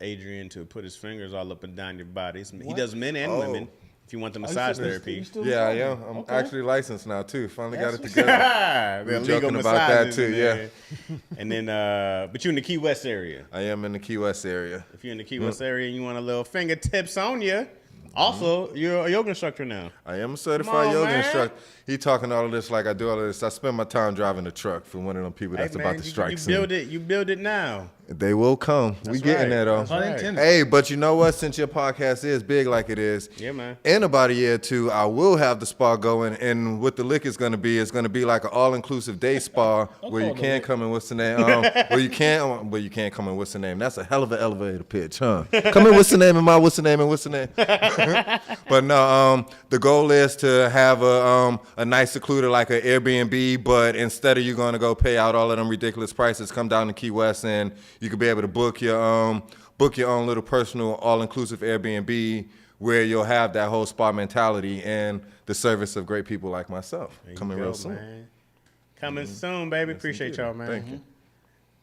Adrian to put his fingers all up and down your bodies, he does men and women. If you want the massage therapy. Yeah, I am. I'm actually licensed now, too. Finally got it together. We're joking about that, too, yeah. And then, but you're in the Key West area. I am in the Key West area. If you're in the Key West area and you want a little fingertips on you, also, you're a yoga instructor now. I am a certified yoga instructor. He talking all of this like I do all of this. I spend my time driving the truck for one of them people that's about to strike soon. You build it now. They will come. We getting there, though. Right. Hey, but you know what? Since your podcast is big like it is, yeah, man. In about a year or two, I will have the spa going. And what the lick is going to be like an all-inclusive day spa where you can come in. What's the name? Where you can't come in. What's the name? That's a hell of an elevator pitch, huh? Come in. What's the name? And what's the name? And what's the name? But no, the goal is to have a nice secluded like an Airbnb, but instead of you going to go pay out all of them ridiculous prices, come down to Key West and you could be able to book your own little personal all-inclusive Airbnb where you'll have that whole spa mentality and the service of great people like myself. Coming real soon. Man. Coming soon, baby. Appreciate y'all, man. Thank you.